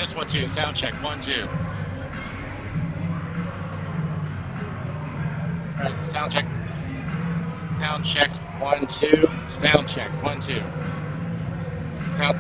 Test 1 2. Sound check 1 2. All right. Sound check. Sound check 1 2. Sound check 1 2. Sound.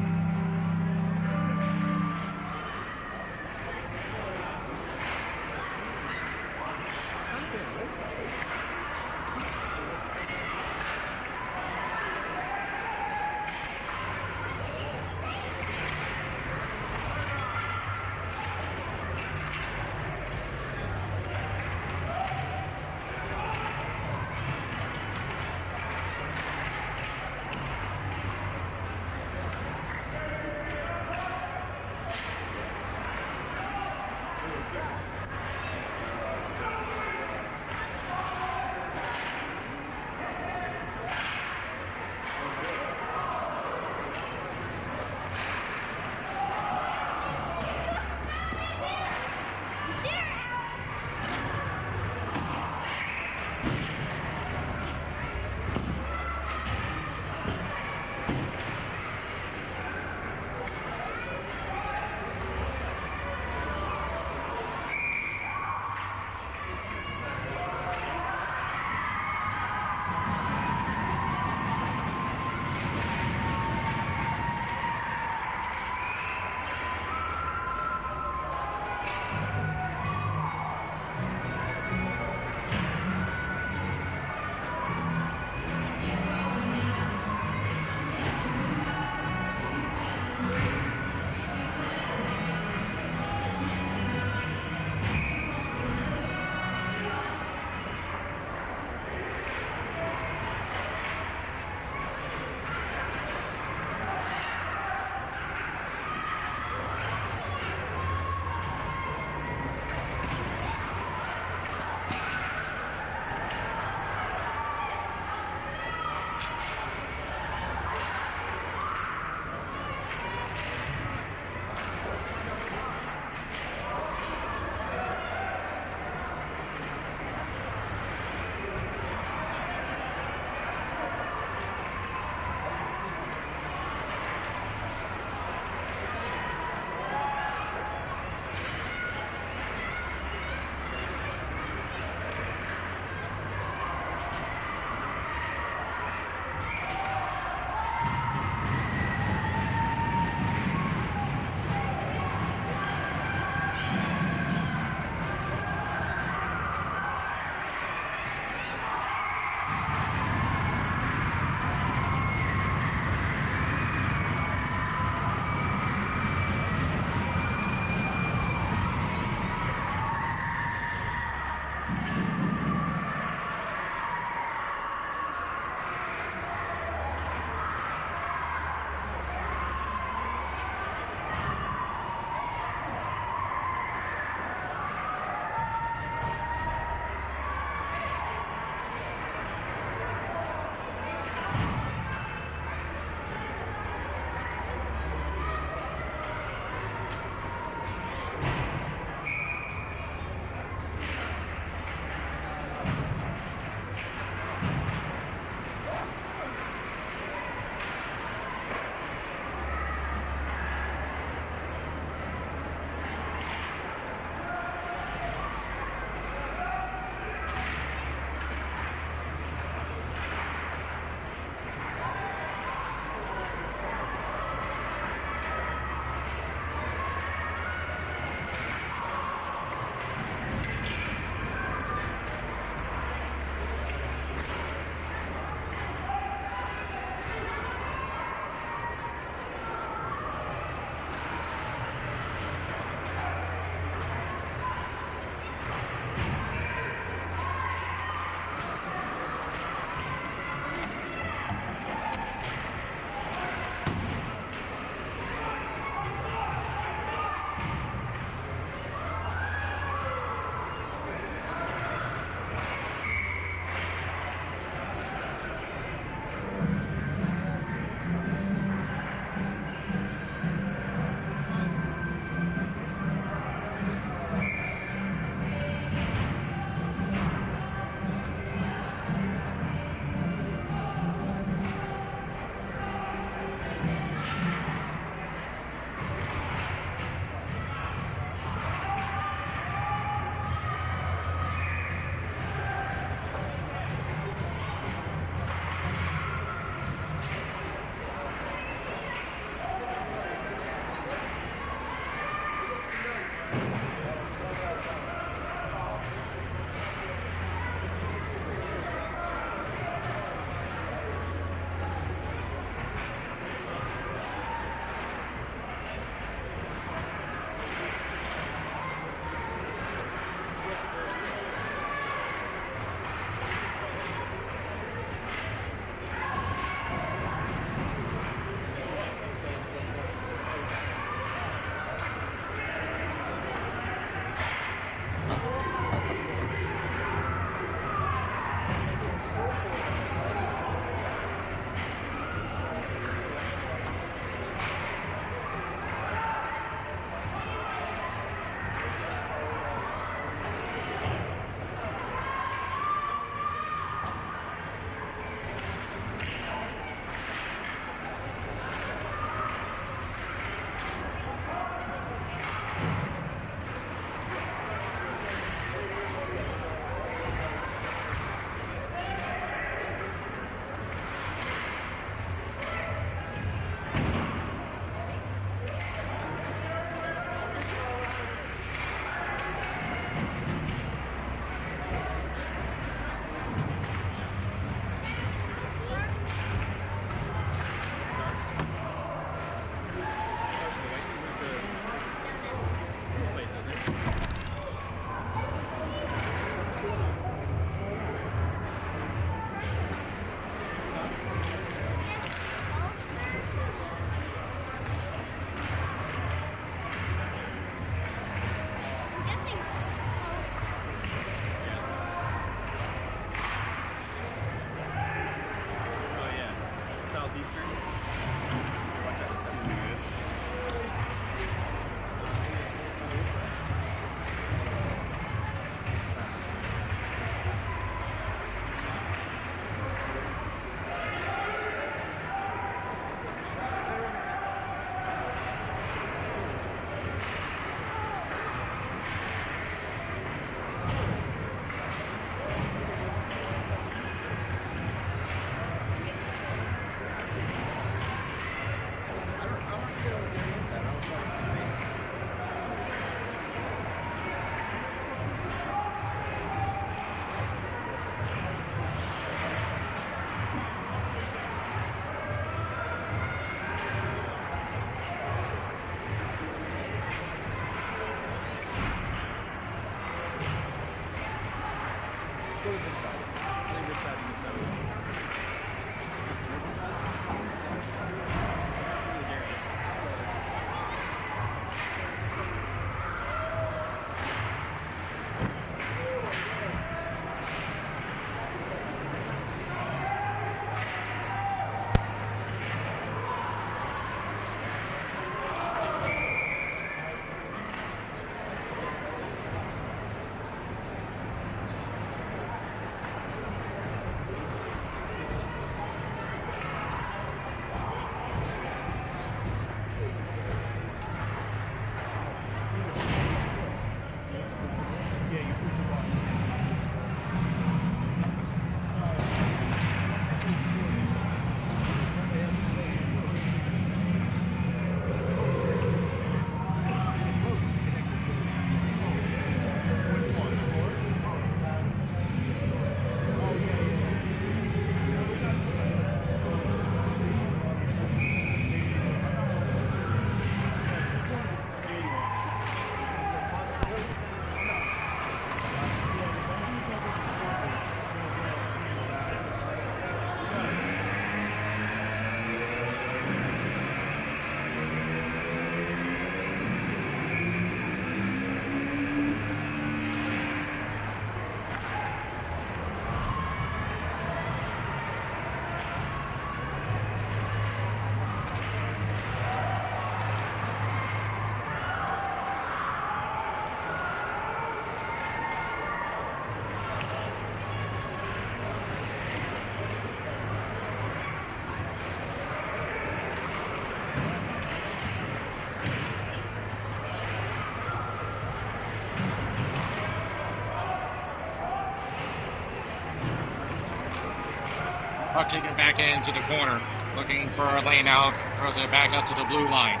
Puck taken back into the corner, looking for a lane out, throws it back up to the blue line.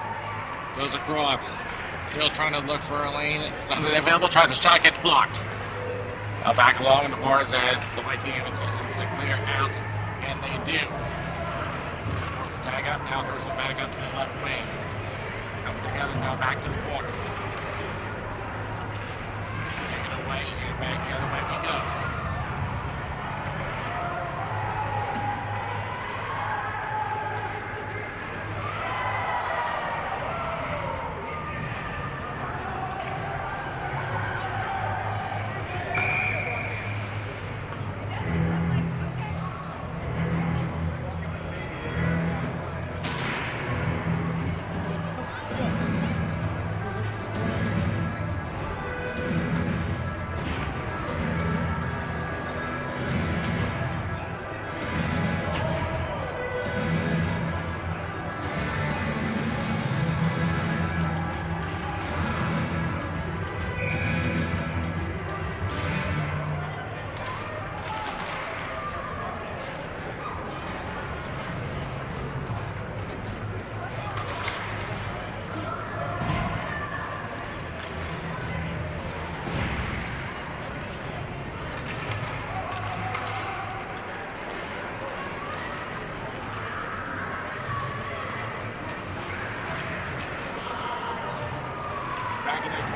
Goes across, still trying to look for a lane. Something available, tries a shot, gets blocked. Now back along the bars as the white team intends to clear out, and they do. Throws the tag up, now throws it back up to the left wing. Coming together now back to the corner. It's taken away, and back the other way we go.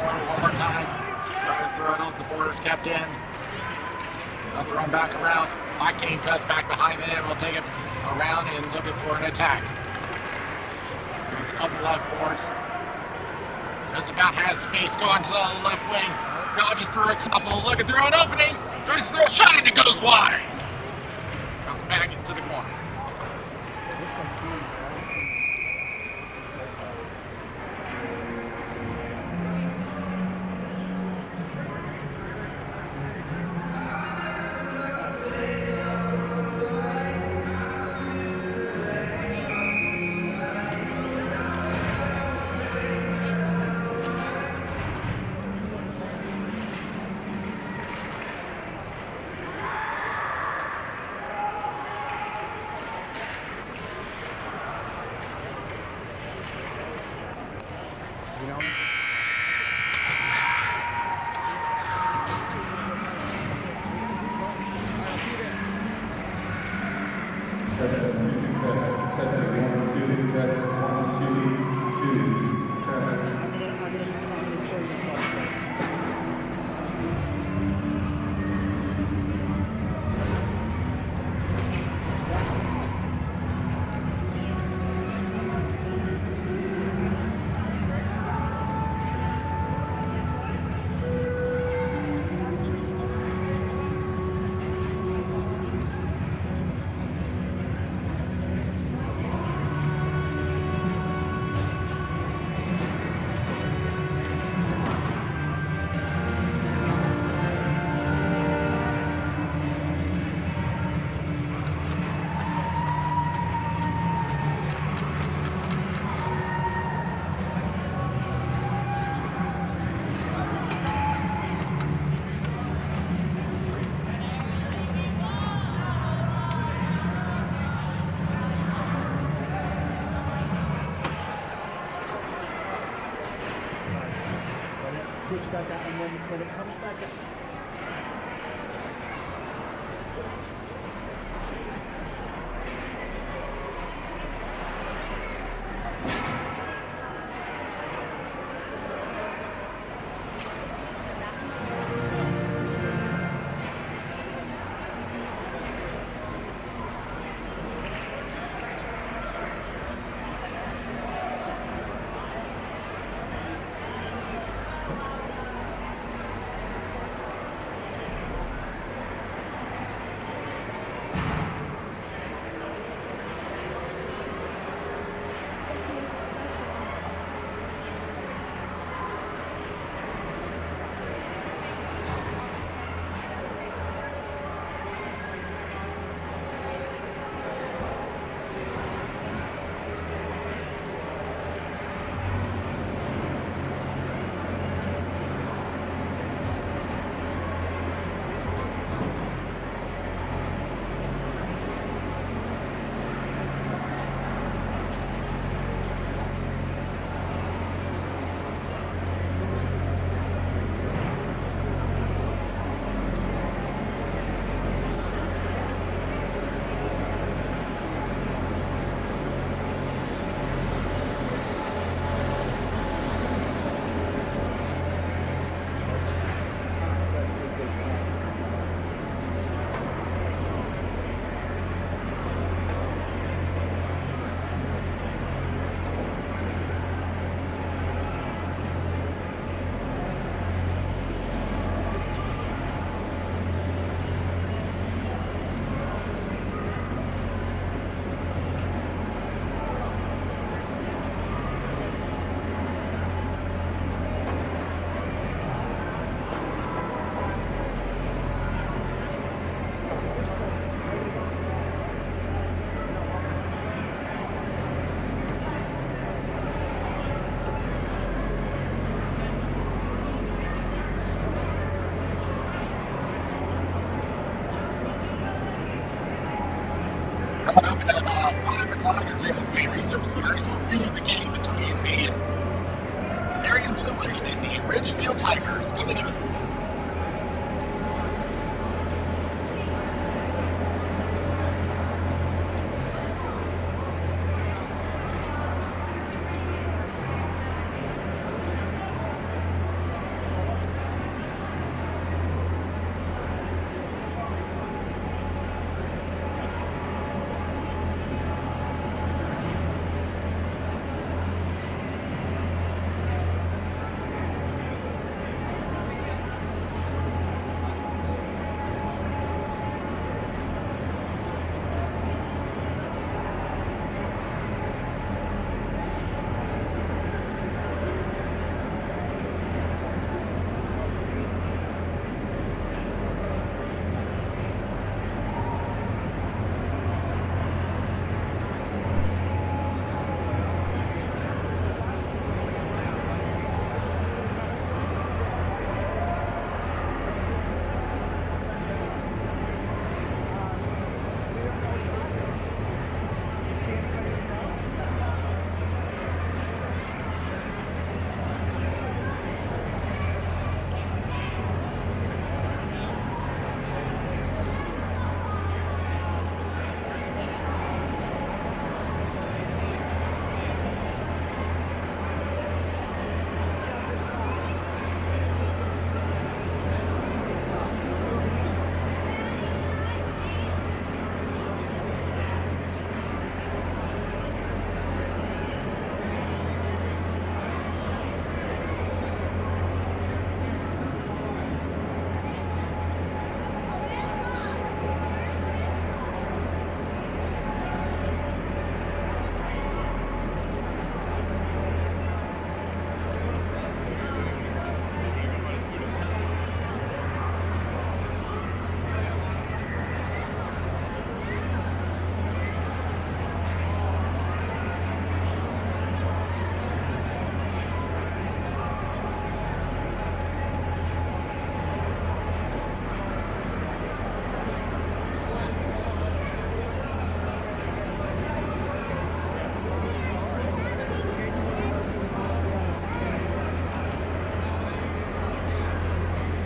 One more time. Try to throw it off. The border's kept in. They'll throw him back around. Black team cuts back behind them. We'll take it around and looking for an attack. Goes up the left boards. Just about has space going to the left wing. Dodges through a couple. Looking through an opening. Tries to throw a shot and it goes wide. Goes back into the corner. Switch back out, and when it comes back up. Coming up at 5 o'clock as soon as we resurface the ice, we'll read the game between the Darien Blue Wave and the Ridgefield Tigers coming up.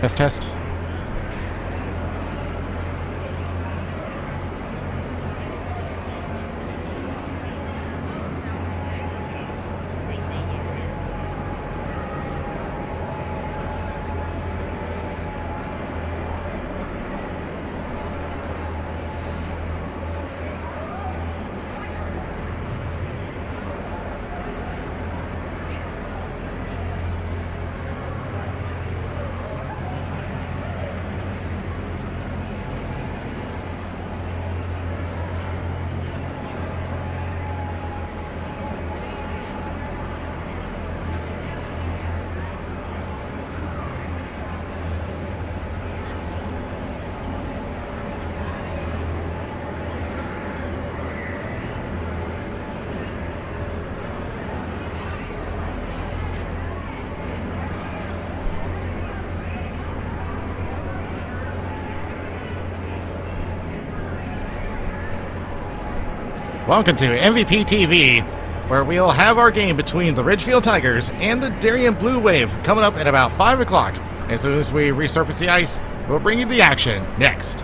Test, test. Welcome to MVP TV, where we'll have our game between the Ridgefield Tigers and the Darien Blue Wave coming up at about 5 o'clock. As soon as we resurface the ice, we'll bring you the action next.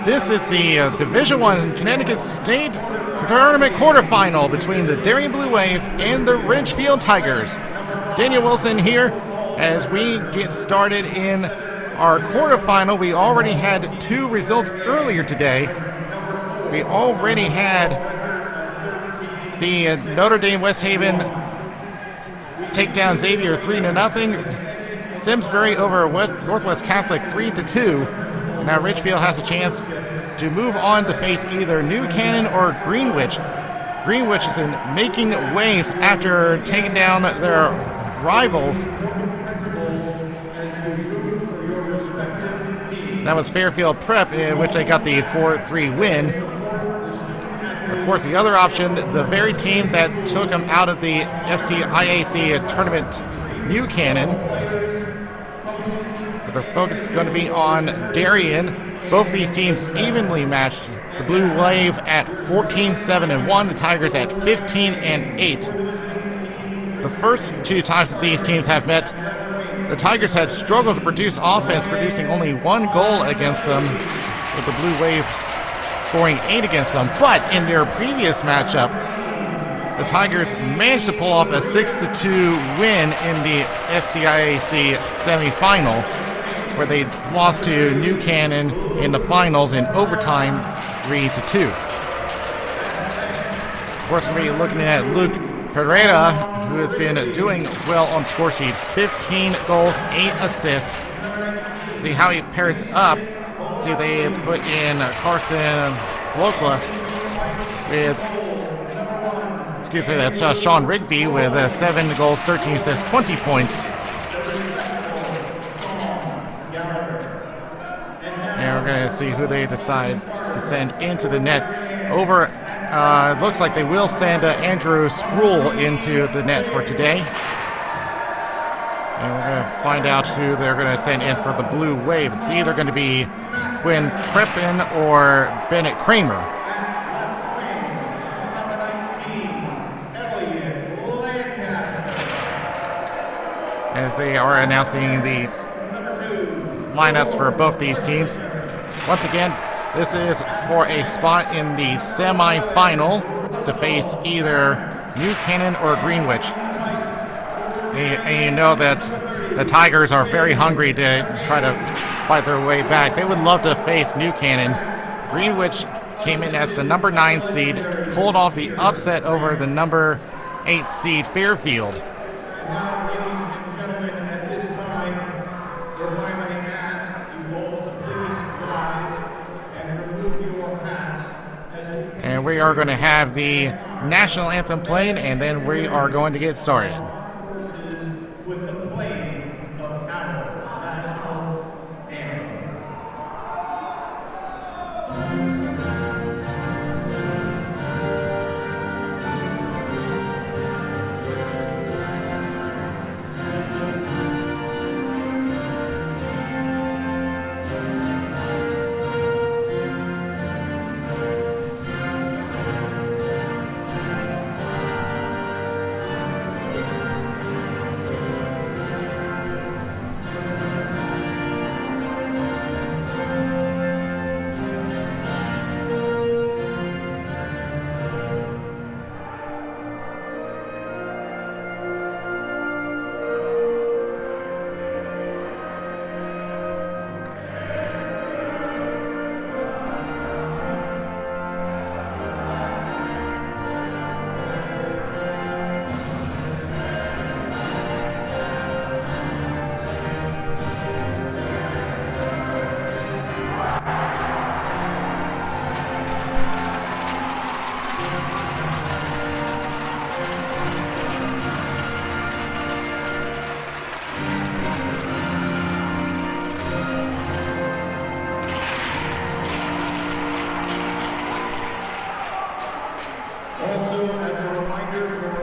This is the Division I Connecticut State Tournament quarterfinal between the Darien Blue Wave and the Ridgefield Tigers. Daniel Wilson here as we get started in our quarterfinal. We already had 2 results earlier today. We already had the Notre Dame West Haven take down Xavier 3-0. Simsbury over Northwest Catholic 3-2. Now Ridgefield has a chance to move on to face either New Canaan or Greenwich. Greenwich has been making waves after taking down their rivals. That was Fairfield Prep, in which they got the 4-3 win. Of course, the other option, the very team that took them out of the CIAC tournament, New Canaan. But their focus is going to be on Darien. Both these teams evenly matched. The Blue Wave at 14-7-1, the Tigers at 15-8. The first 2 times that these teams have met, the Tigers had struggled to produce offense, producing only 1 goal against them, with the Blue Wave scoring 8 against them. But in their previous matchup, the Tigers managed to pull off a 6-2 win in the FCIAC semifinal, where they lost to New Canaan in the finals in overtime 3-2. Of course, we're going to be looking at Luke Pereira, who has been doing well on the score sheet. 15 goals, 8 assists. See how he pairs up. See, they put in Carson Lokla with, that's Sean Rigby with 7 goals, 13 assists, 20 points. And we're going to see who they decide to send into the net. It looks like they will send Andrew Sproul into the net for today. And we're going to find out who they're going to send in for the Blue Wave. It's either going to be Quinn Preppin or Bennett Kramer. As they are announcing the lineups for both these teams. Once again, this is for a spot in the semifinal to face either New Canaan or Greenwich. And you know that the Tigers are very hungry to try to fight their way back. They would love to face New Canaan. Greenwich came in as the number 9 seed, pulled off the upset over the number 8 seed Fairfield. And we are going to have the national anthem played, and then we are going to get started.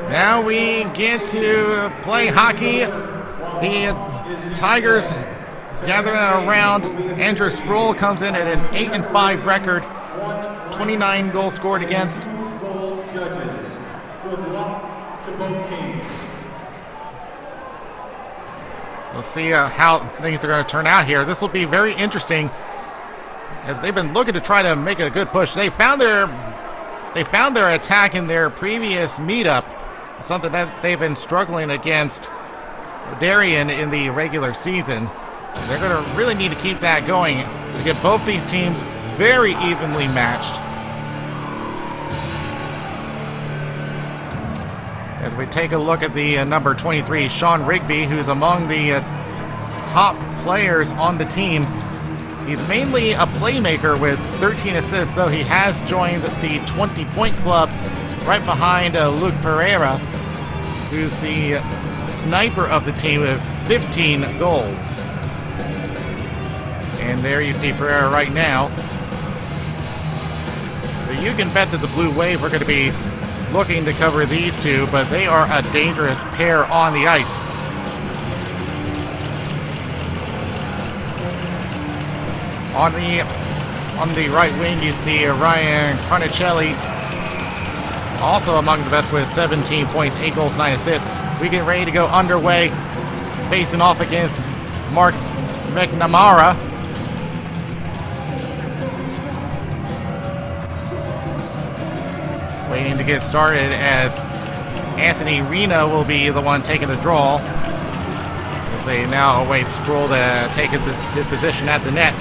Now we get to play hockey. The Tigers gathering around. Andrew Sproul comes in at an 8-5 record, 29 goals scored against. Let's see how things are going to turn out here. This will be very interesting. as they've been looking to try to make a good push. They found their attack in their previous meetup, something that they've been struggling against Darien in the regular season. They're going to really need to keep that going to get both these teams very evenly matched. As we take a look at the number 23, Sean Rigby, who's among the top players on the team. He's mainly a playmaker with 13 assists, though he has joined the 20-point club right behind Luke Pereira, who's the sniper of the team with 15 goals. And there you see Pereira right now. So you can bet that the Blue Wave are going to be looking to cover these two, but they are a dangerous pair on the ice. On the right wing, you see Ryan Carnicelli, also among the best with 17 points, 8 goals, 9 assists. We get ready to go underway, facing off against Mark McNamara. Waiting to get started as Anthony Rena will be the one taking the draw, as they now await Sproul to take his position at the net.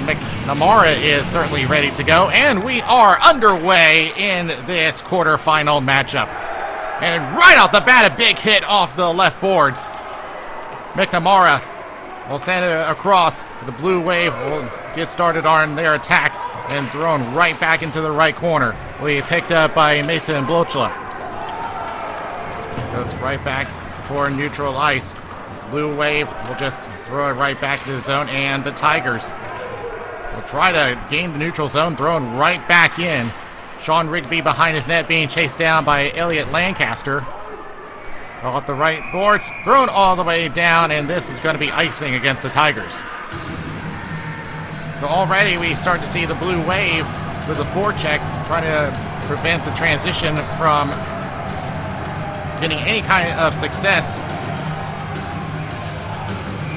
McNamara is certainly ready to go, and we are underway in this quarterfinal matchup. And right off the bat, a big hit off the left boards. McNamara will send it across. The Blue Wave will get started on their attack and thrown right back into the right corner. Will be picked up by Mason Blochla. Goes right back toward neutral ice. Blue Wave will just throw it right back to the zone, and the Tigers will try to gain the neutral zone, thrown right back in. Sean Rigby behind his net being chased down by Elliot Lancaster. Off the right boards, thrown all the way down, and this is going to be icing against the Tigers. So already we start to see the Blue Wave with a forecheck, trying to prevent the transition from getting any kind of success.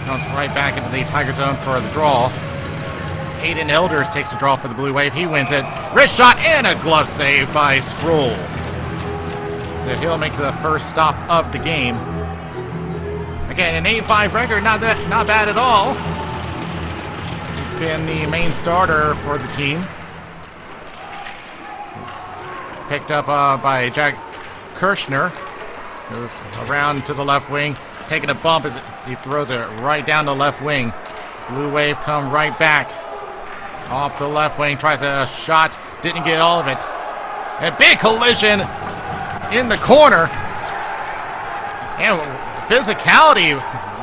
Comes right back into the Tiger zone for the draw. Aiden Elders takes the draw for the Blue Wave. He wins it. Wrist shot and a glove save by Sproul. So he'll make the first stop of the game. Again, an 8-5 record, not bad at all. He's been the main starter for the team. Picked up by Jack Kirshner. Goes around to the left wing, taking a bump as he throws it right down the left wing. Blue Wave come right back. Off the left wing, tries a shot, didn't get all of it. A big collision in the corner. And physicality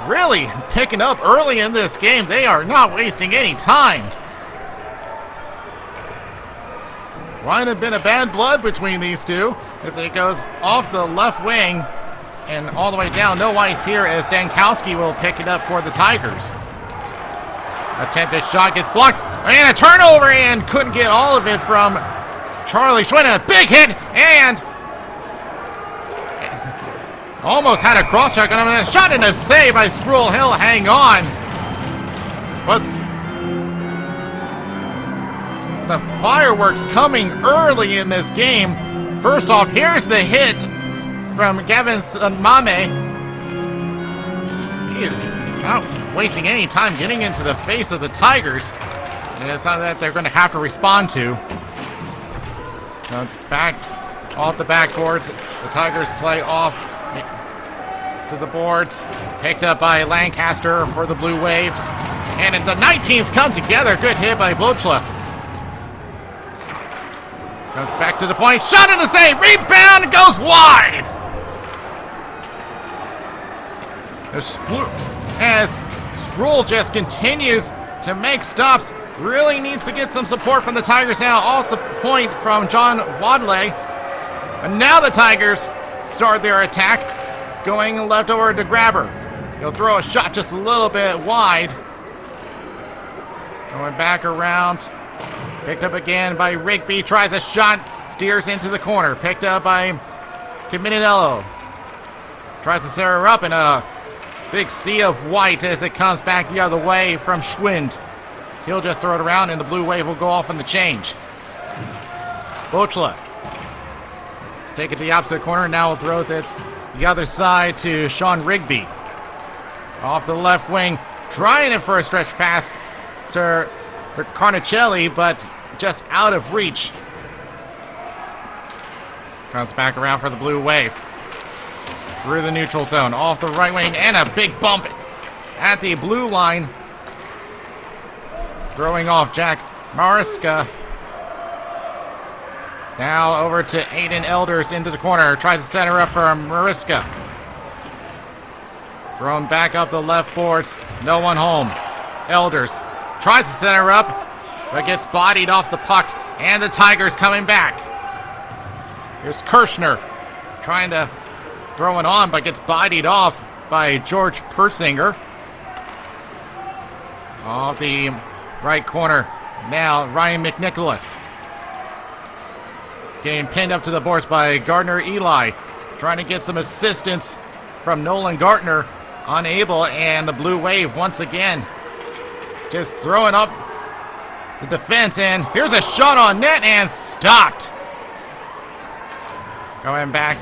really picking up early in this game. They are not wasting any time. Might have been a bad blood between these two as it goes off the left wing and all the way down. No ice here as Dankowski will pick it up for the Tigers. Attempted shot gets blocked, and a turnover, and couldn't get all of it from Charlie Schwinn. A big hit, and almost had a cross-check on him, and a shot and a save by Sproul. He'll hang on. But the fireworks coming early in this game. First off, here's the hit from Gavin Mame. He is not wasting any time getting into the face of the Tigers. And it's not that they're going to have to respond to. Now it's back off the backboards. The Tigers play off to the boards. Picked up by Lancaster for the Blue Wave. And the 19s come together. Good hit by Blochla. Comes back to the point. Shot and a save. Rebound goes wide. As Sproul just continues to make stops. Really needs to get some support from the Tigers now. Off the point from John Wadley. And now the Tigers start their attack. Going left over to Grabber. He'll throw a shot just a little bit wide. Going back around. Picked up again by Rigby. Tries a shot. Steers into the corner. Picked up by Caminello. Tries to set her up, and a Big sea of white as it comes back the other way from Schwind. He'll just throw it around, and the Blue Wave will go off in the change. Bochla. Take it to the opposite corner. Now throws it the other side to Sean Rigby. Off the left wing. Trying it for a stretch pass to Carnicelli, but just out of reach. Comes back around for the Blue Wave. Through the neutral zone. Off the right wing, and a big bump at the blue line. Throwing off Jack Mariska. Now over to Aiden Elders into the corner. Tries to center up for Mariska. Thrown back up the left boards. No one home. Elders tries to center up, but gets bodied off the puck. And the Tigers coming back. Here's Kirschner trying to throw it on, but gets bodied off by George Persinger. Off the right corner. Now Ryan McNicholas. Getting pinned up to the boards by Gardner Eli. Trying to get some assistance from Nolan Gartner. Unable, and the Blue Wave once again just throwing up the defense, and here's a shot on net and stopped. Going back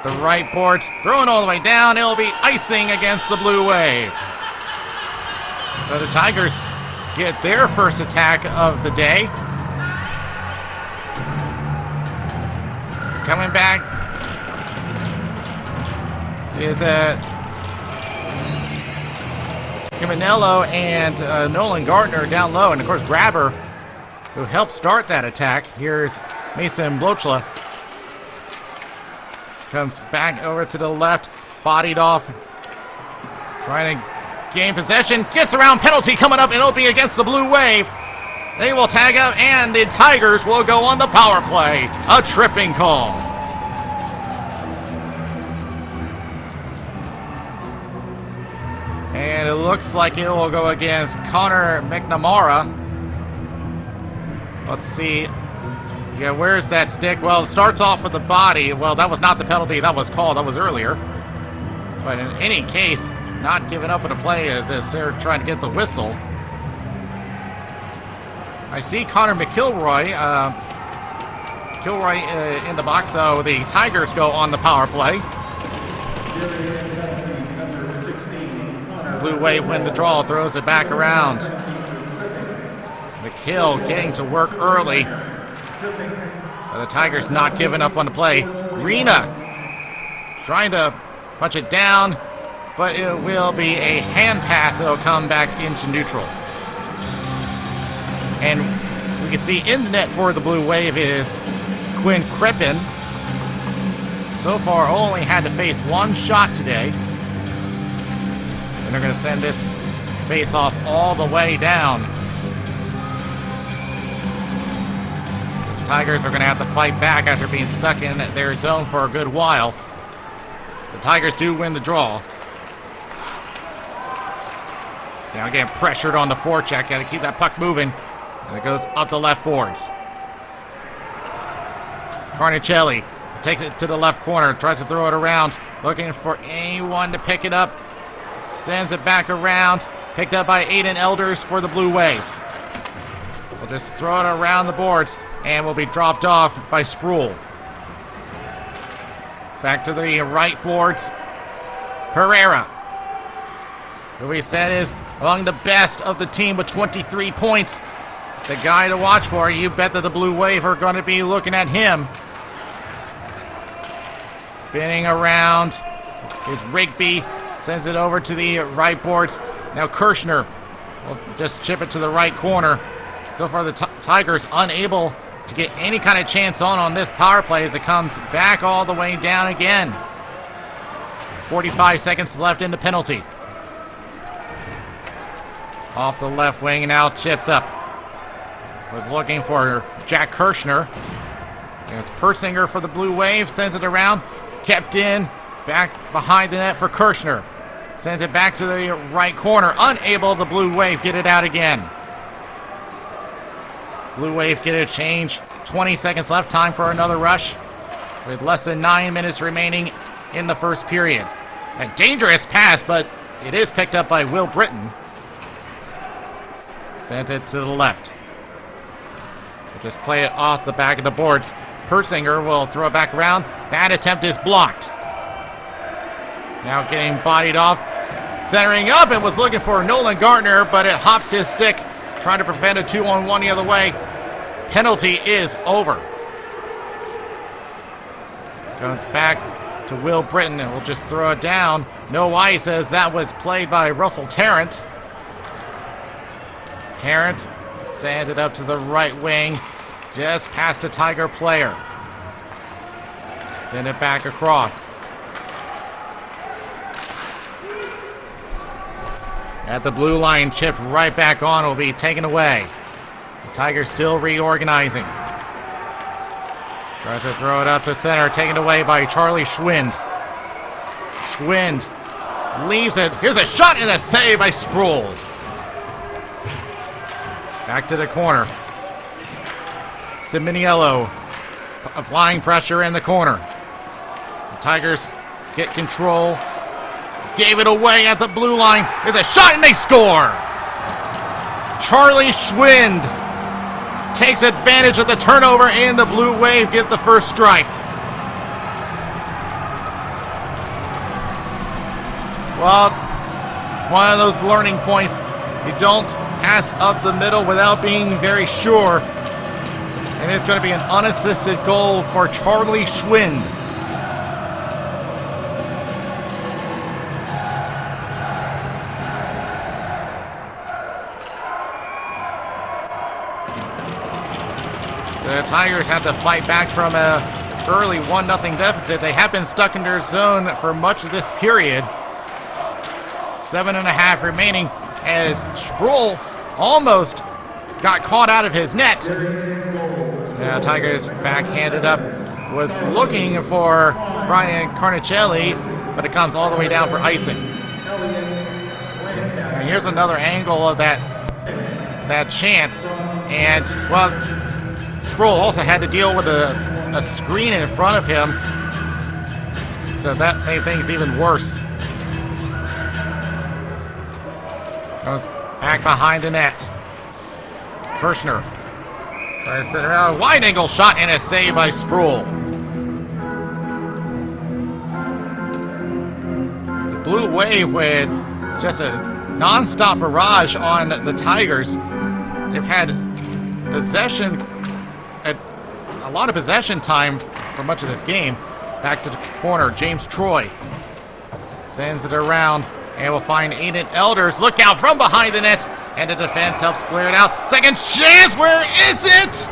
the right boards, throwing all the way down. It'll be icing against the Blue Wave. So the Tigers get their first attack of the day. Coming back. It's Caminello and Nolan Gardner down low, and of course Grabber, who helped start that attack. Here's Mason Blochla. Comes back over to the left, bodied off, trying to gain possession. Gets around, penalty coming up, and it'll be against the Blue Wave. They will tag out, and the Tigers will go on the power play. A tripping call. And it looks like it will go against Connor McNamara. Let's see. Yeah, where's that stick? Well, it starts off with the body. Well, that was not the penalty that was called. That was earlier. But in any case, not giving up on a play. They're trying to get the whistle. I see Connor McIlroy. In the box, so the Tigers go on the power play. Blue Wave win the draw, throws it back around. McHill getting to work early. But the Tigers not giving up on the play. Rena trying to punch it down, but it will be a hand pass. It'll come back into neutral. And we can see in the net for the Blue Wave is Quinn Crippen. So far only had to face one shot today. And they're going to send this face-off all the way down. The Tigers are going to have to fight back after being stuck in their zone for a good while. The Tigers do win the draw. Now getting pressured on the forecheck. Got to keep that puck moving. And it goes up the left boards. Carnicelli takes it to the left corner. Tries to throw it around. Looking for anyone to pick it up. Sends it back around. Picked up by Aiden Elders for the Blue Wave. We'll just throw it around the boards and will be dropped off by Sproul. Back to the right boards. Pereira, who we said is among the best of the team with 23 points. The guy to watch for. You bet that the Blue Wave are going to be looking at him. Spinning around is Rigby. Sends it over to the right boards. Now Kirschner will just chip it to the right corner. So far the Tigers unable to get any kind of chance on this power play as it comes back all the way down again. 45 seconds left in the penalty. Off the left wing and now chips up. Was looking for Jack Kirschner. And it's Persinger for the Blue Wave. Sends it around. Kept in. Back behind the net for Kirschner. Sends it back to the right corner. Unable, the Blue Wave get it out again. Blue Wave get a change. 20 seconds left. Time for another rush. With less than 9 minutes remaining in the first period. A dangerous pass, but it is picked up by Will Britton. Sent it to the left. We'll just play it off the back of the boards. Persinger will throw it back around. That attempt is blocked. Now getting bodied off. Centering up and was looking for Nolan Gardner, but it hops his stick, trying to prevent a 2-on-1 the other way. Penalty is over. Goes back to Will Britton and will just throw it down. No ice as that was played by Russell Tarrant. Tarrant sends it up to the right wing, just past a Tiger player. Send it back across. At the blue line, chipped right back on, will be taken away. The Tigers still reorganizing. Tries to throw it up to center, taken away by Charlie Schwind. Schwind leaves it. Here's a shot and a save by Sproul. Back to the corner. Siminiello applying pressure in the corner. The Tigers get control. Gave it away at the blue line. There's a shot and they score! Charlie Schwind takes advantage of the turnover and the Blue Wave get the first strike. Well, it's one of those learning points. You don't pass up the middle without being very sure. And it's going to be an unassisted goal for Charlie Schwind. The Tigers have to fight back from an early 1-0 deficit. They have been stuck in their zone for much of this period. 7.5 remaining as Sproul almost got caught out of his net. Tigers backhanded up, was looking for Brian Carnicelli, but it comes all the way down for icing. And here's another angle of that chance. And, well, Sproul also had to deal with a screen in front of him, so that made things even worse. Goes back behind the net. It's Kirshner. Tries to sit around. Wide angle shot and a save by Sproul. The Blue Wave with just a non-stop barrage on the Tigers. They've had possession, a lot of possession time for much of this game. Back to the corner, James Troy sends it around and will find Aiden Elders. Look out from behind the net, and the defense helps clear it out. Second chance, where is it?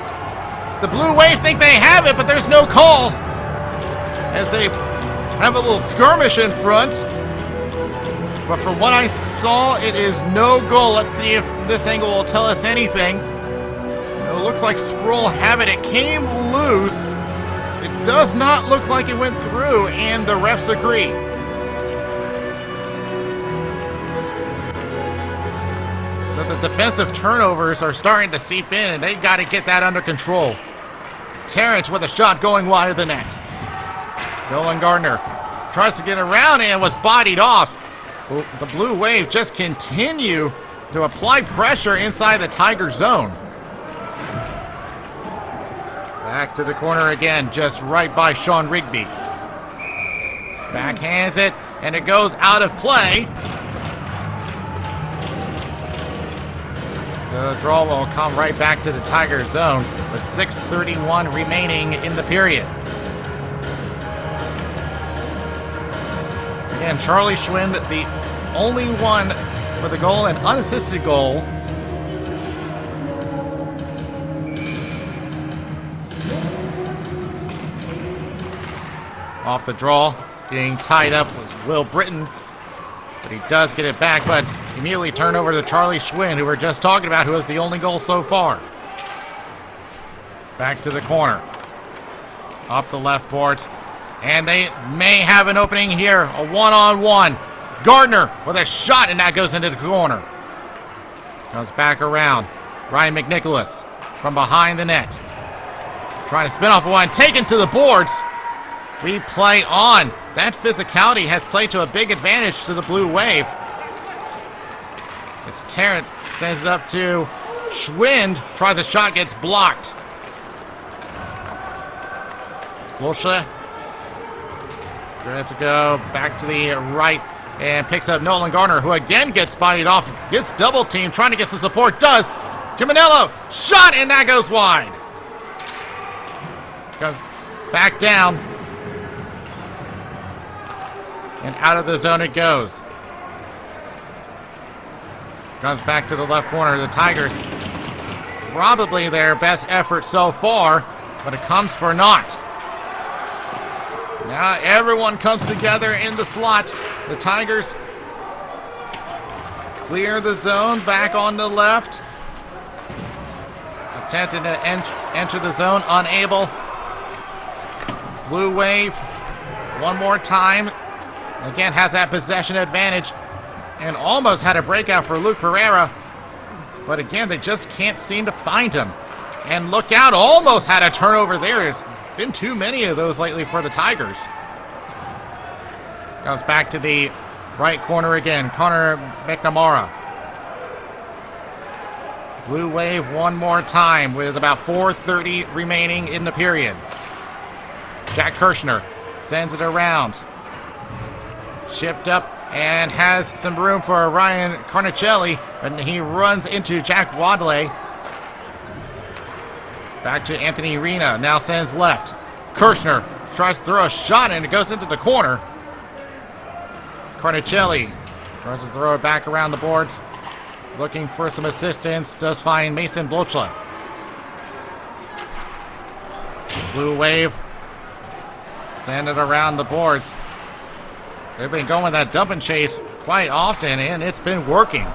The Blue Wave think they have it, but there's no call as they have a little skirmish in front. But from what I saw, it is no goal. Let's see if this angle will tell us anything. It looks like Sproul have it. It came loose. It does not look like it went through, and the refs agree. So the defensive turnovers are starting to seep in, and they've got to get that under control. Terrence with a shot going wide of the net. Nolan Gardner tries to get around and was bodied off. The Blue Wave just continue to apply pressure inside the Tiger zone. Back to the corner again, just right by Sean Rigby. Backhands it, and it goes out of play. The draw will come right back to the Tiger zone with 6:31 remaining in the period. Again, Charlie Schwind, the only one with a goal, an unassisted goal. Off the draw, getting tied up with Will Britton, but he does get it back, but immediately turn over to Charlie Schwind, who we were just talking about, who has the only goal so far. Back to the corner. Up the left boards. And they may have an opening here. A one-on-one. Gardner with a shot, and that goes into the corner. Comes back around. Ryan McNicholas from behind the net. Trying to spin off one. Taken to the boards. we play on. That physicality has played to a big advantage to the Blue Wave. As Tarrant sends it up to Schwind, tries a shot, gets blocked. Wilsha tries to go back to the right and picks up Nolan Garner, who again gets bodied off, gets double teamed, trying to get some support, does. Gimenello, shot, and that goes wide. Goes back down. And out of the zone it goes. Comes back to the left corner. The Tigers, probably their best effort so far, but it comes for naught. Now everyone comes together in the slot. The Tigers clear the zone back on the left. Attempting to enter the zone, unable. Blue Wave, one more time. Again, has that possession advantage and almost had a breakout for Luke Pereira. But again, they just can't seem to find him. And look out, almost had a turnover there. There's been too many of those lately for the Tigers. Comes back to the right corner again, Connor McNamara. Blue Wave one more time with about 4:30 remaining in the period. Jack Kirshner sends it around. Shipped up and has some room for Ryan Carnicelli, and he runs into Jack Wadley. Back to Anthony Rena, now sends left. Kirshner tries to throw a shot and it goes into the corner. Carnicelli tries to throw it back around the boards. Looking for some assistance, does find Mason Blochla. Blue Wave send it around the boards. They've been going that dump and chase quite often, and it's been working.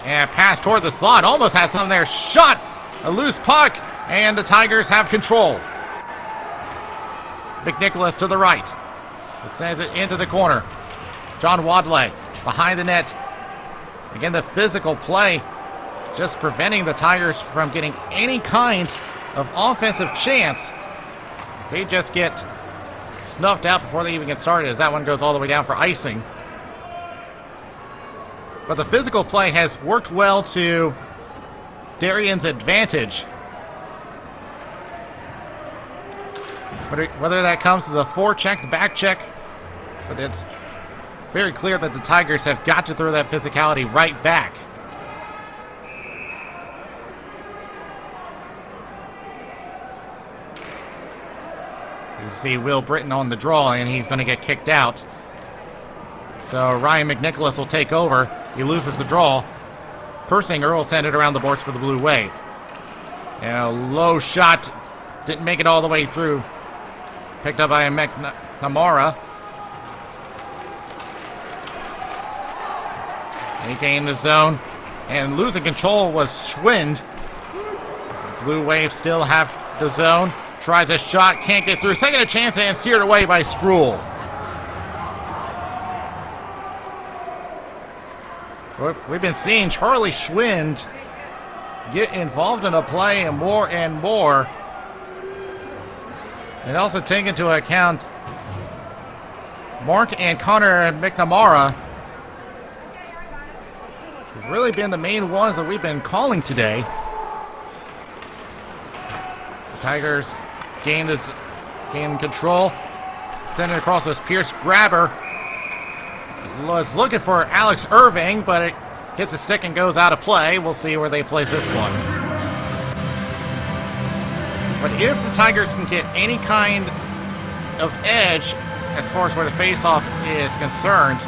And pass toward the slot, almost has something there. Shot, a loose puck, and the Tigers have control. McNicholas to the right. Sends it into the corner. John Wadley behind the net. Again, the physical play just preventing the Tigers from getting any kind of offensive chance. They just get snuffed out before they even get started as that one goes all the way down for icing. But the physical play has worked well to Darien's advantage. Whether that comes to the forecheck, the back check, but it's very clear that the Tigers have got to throw that physicality right back. You see Will Britton on the draw, and he's going to get kicked out. So Ryan McNicholas will take over. He loses the draw. Persinger will send it around the boards for the Blue Wave. And a low shot. Didn't make it all the way through. Picked up by McNamara. He gained the zone. And losing control was Schwind. Blue Wave still have the zone. Tries a shot, can't get through. Second a chance and steered away by Sproul. We've been seeing Charlie Schwind get involved in a play and more. And also take into account Mark and Connor McNamara have really been the main ones that we've been calling today. The Tigers gain control. Send it across this Pierce grabber. Was looking for Alex Irving, but it hits a stick and goes out of play. We'll see where they place this one. But if the Tigers can get any kind of edge as far as where the faceoff is concerned,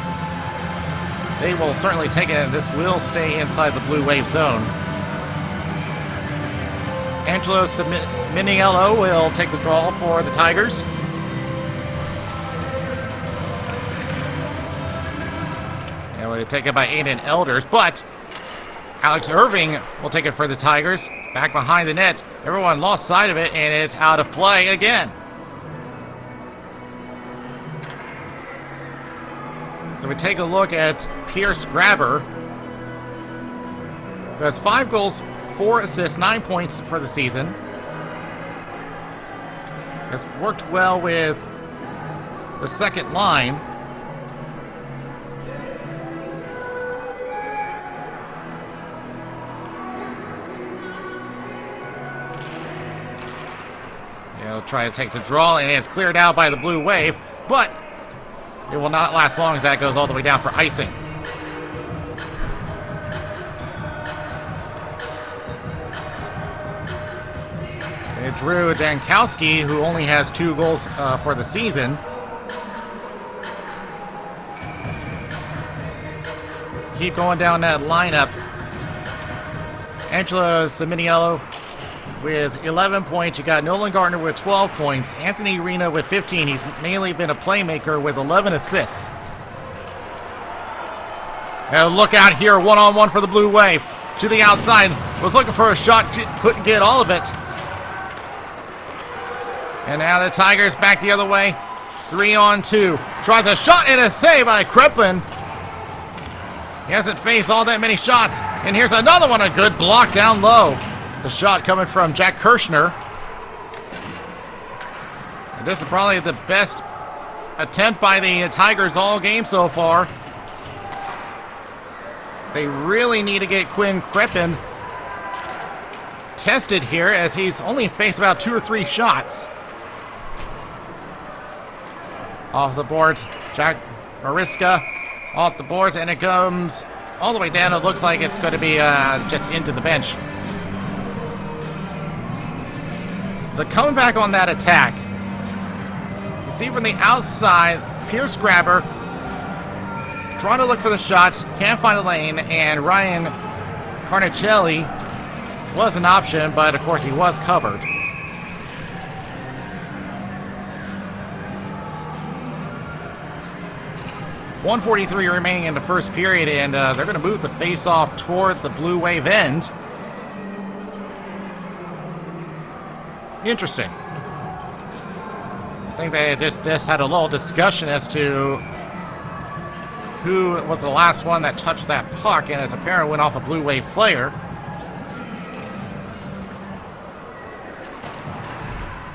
they will certainly take it, and this will stay inside the Blue Wave zone. Angelo Miniello will take the draw for the Tigers. And we'll take it by Aiden Elders, but Alex Irving will take it for the Tigers. Back behind the net. Everyone lost sight of it, and it's out of play again. So we take a look at Pierce Grabber, who has 5 goals, 4 assists, 9 points for the season. Has worked well with the second line. He'll try to take the draw, and it's cleared out by the Blue Wave, but it will not last long as that goes all the way down for icing. And Drew Dankowski, who only has 2 goals for the season. Keep going down that lineup. Angela Seminiello with 11 points. You got Nolan Gardner with 12 points. Anthony Rena with 15. He's mainly been a playmaker with 11 assists. And look out here, one-on-one for the Blue Wave. To the outside. Was looking for a shot, couldn't get all of it. And now the Tigers back the other way. 3-on-2. Tries a shot and a save by Kreplin. He hasn't faced all that many shots. And here's another one, a good block down low. The shot coming from Jack Kirshner. And this is probably the best attempt by the Tigers all game so far. They really need to get Quinn Kreplin tested here, as he's only faced about 2 or 3 shots. Off the boards, Jack Mariska off the boards, and it comes all the way down. It looks like it's going to be just into the bench. So coming back on that attack, you see from the outside, Pierce Grabber trying to look for the shots, can't find a lane, and Ryan Carnicelli was an option, but of course he was covered. .143 remaining in the first period, and they're going to move the face-off toward the Blue Wave end. Interesting. I think they just had a little discussion as to who was the last one that touched that puck, and it's apparent went off a Blue Wave player.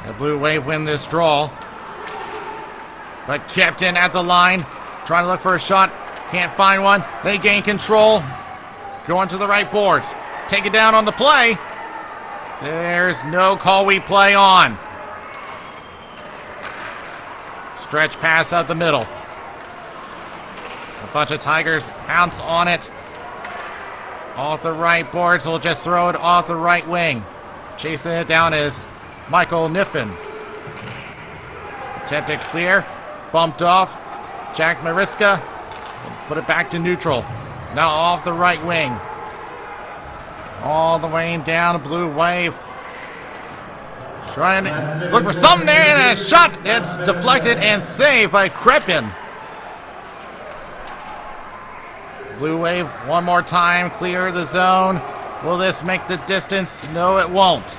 The Blue Wave win this draw, but kept in at the line, trying to look for a shot, can't find one. They gain control, going to the right boards, take it down on the play. There's no call we play on. Stretch pass out the middle. A bunch of Tigers pounce on it. Off the right boards, we'll just throw it off the right wing. Chasing it down is Michael Niffen. Attempted clear, bumped off. Jack Mariska put it back to neutral. Now off the right wing. All the way down, Blue Wave. Trying to look for something there, and a shot. It's deflected and saved by Kreplin. Blue Wave one more time, clear the zone. Will this make the distance? No, it won't.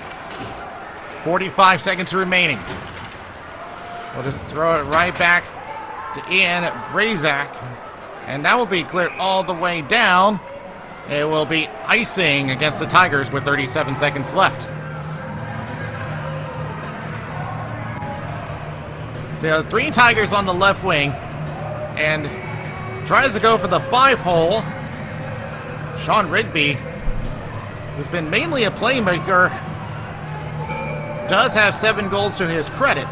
45 seconds remaining. We'll just throw it right back to Ian Razak, and that will be cleared all the way down. It will be icing against the Tigers with 37 seconds left. So 3 Tigers on the left wing, and tries to go for the 5-hole. Sean Rigby, who's been mainly a playmaker, does have 7 goals to his credit.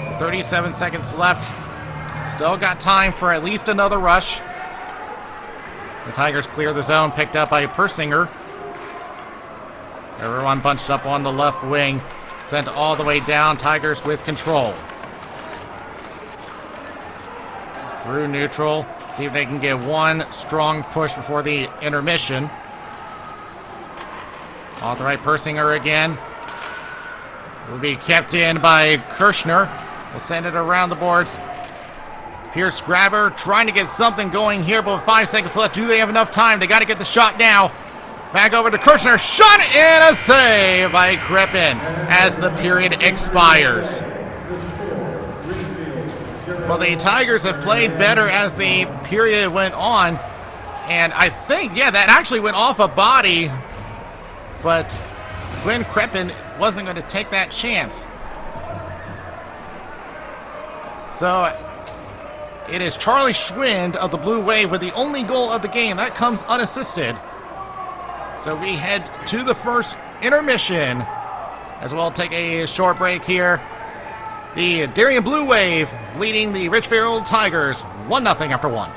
So 37 seconds left. Still got time for at least another rush. The Tigers clear the zone, picked up by Persinger. Everyone bunched up on the left wing. Sent all the way down. Tigers with control. Through neutral. See if they can get one strong push before the intermission. Off the right, Persinger again. Will be kept in by Kirshner. We'll send it around the boards. Pierce Grabber trying to get something going here, but with 5 seconds left, do they have enough time? They got to get the shot now. Back over to Kirshner. Shot and a save by Kreplin as the period expires. Well, the Tigers have played better as the period went on. And I think, yeah, that actually went off a body. But Glenn Kreppen wasn't going to take that chance. So it is Charlie Schwind of the Blue Wave with the only goal of the game. That comes unassisted. So we head to the first intermission as we'll take a short break here. The Darien Blue Wave leading the Richfield Tigers 1-0 after 1.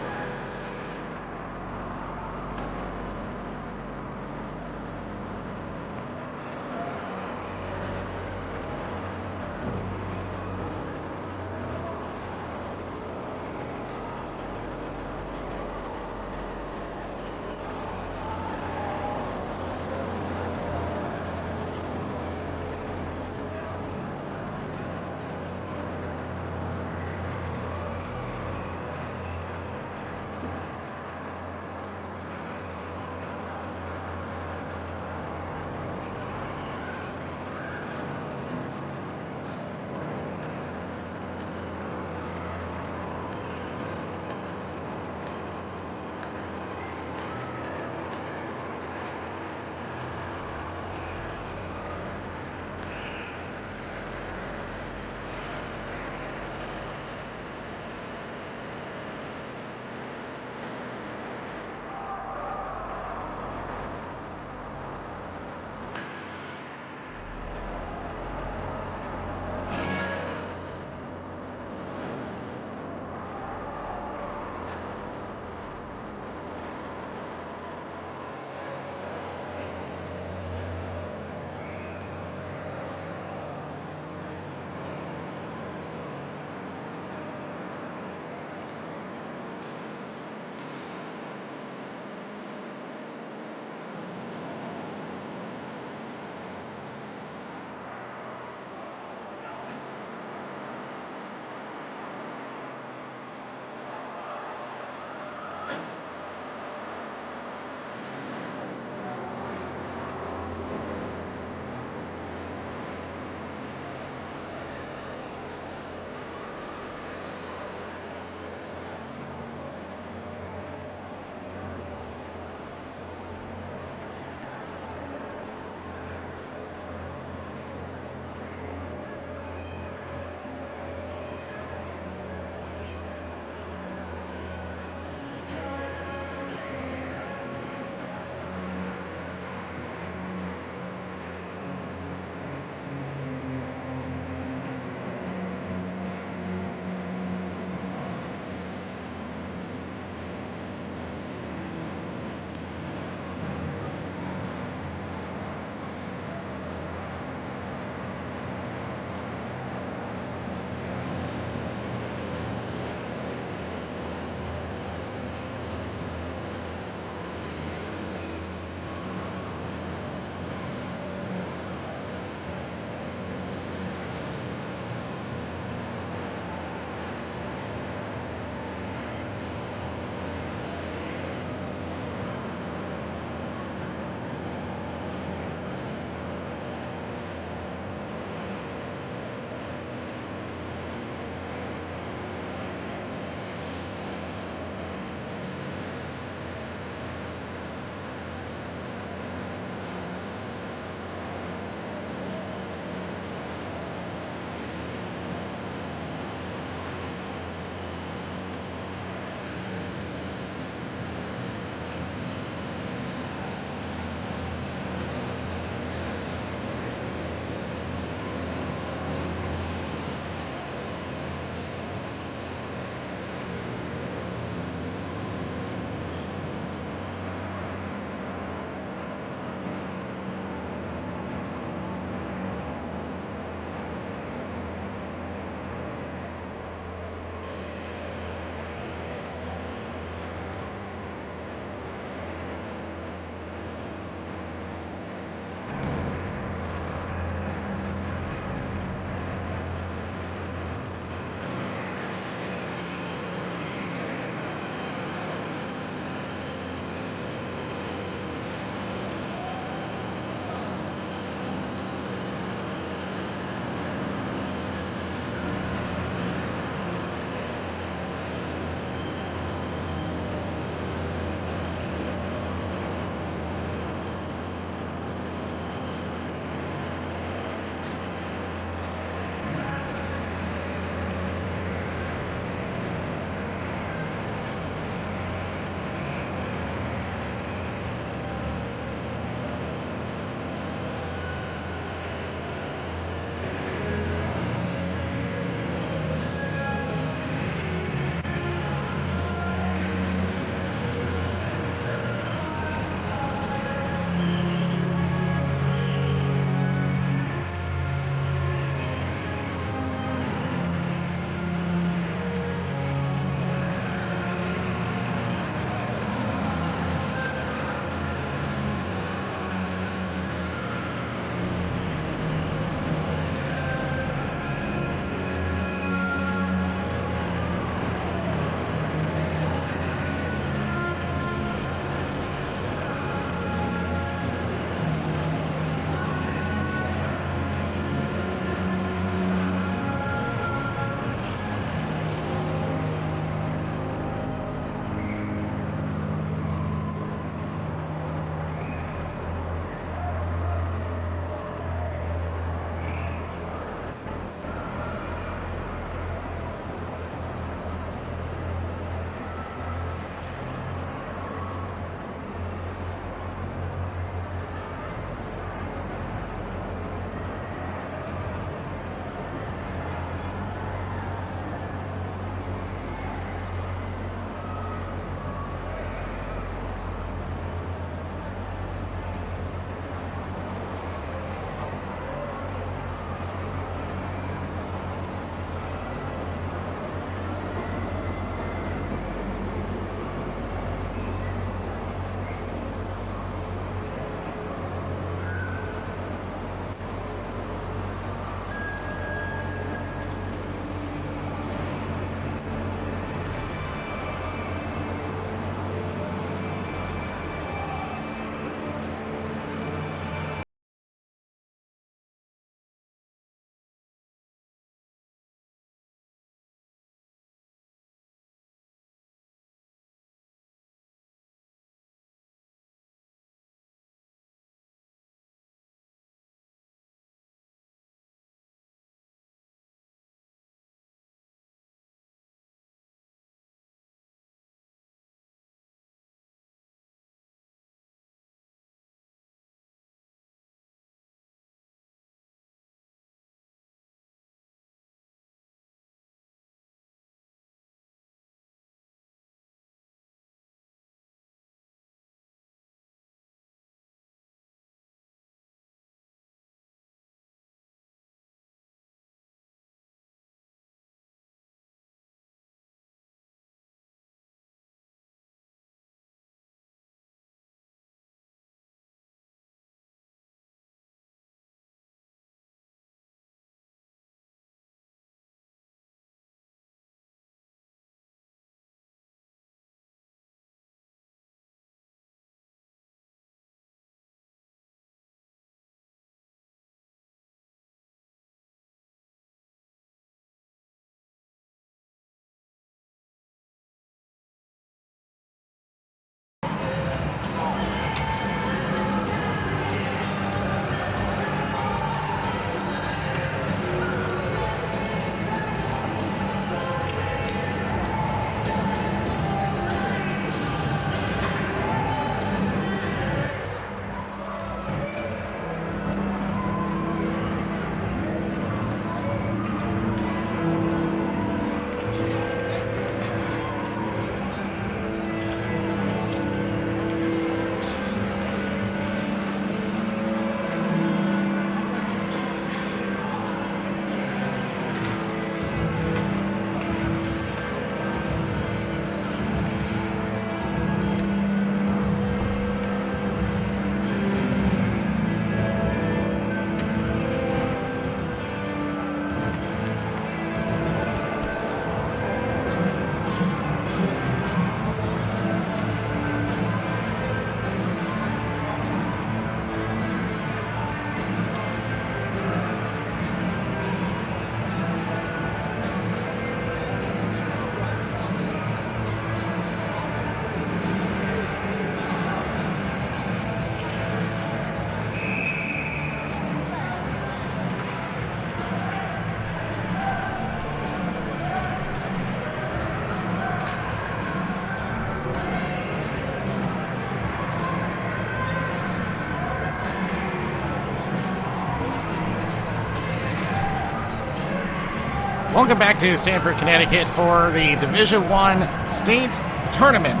Welcome back to Stamford, Connecticut for the Division I state tournament.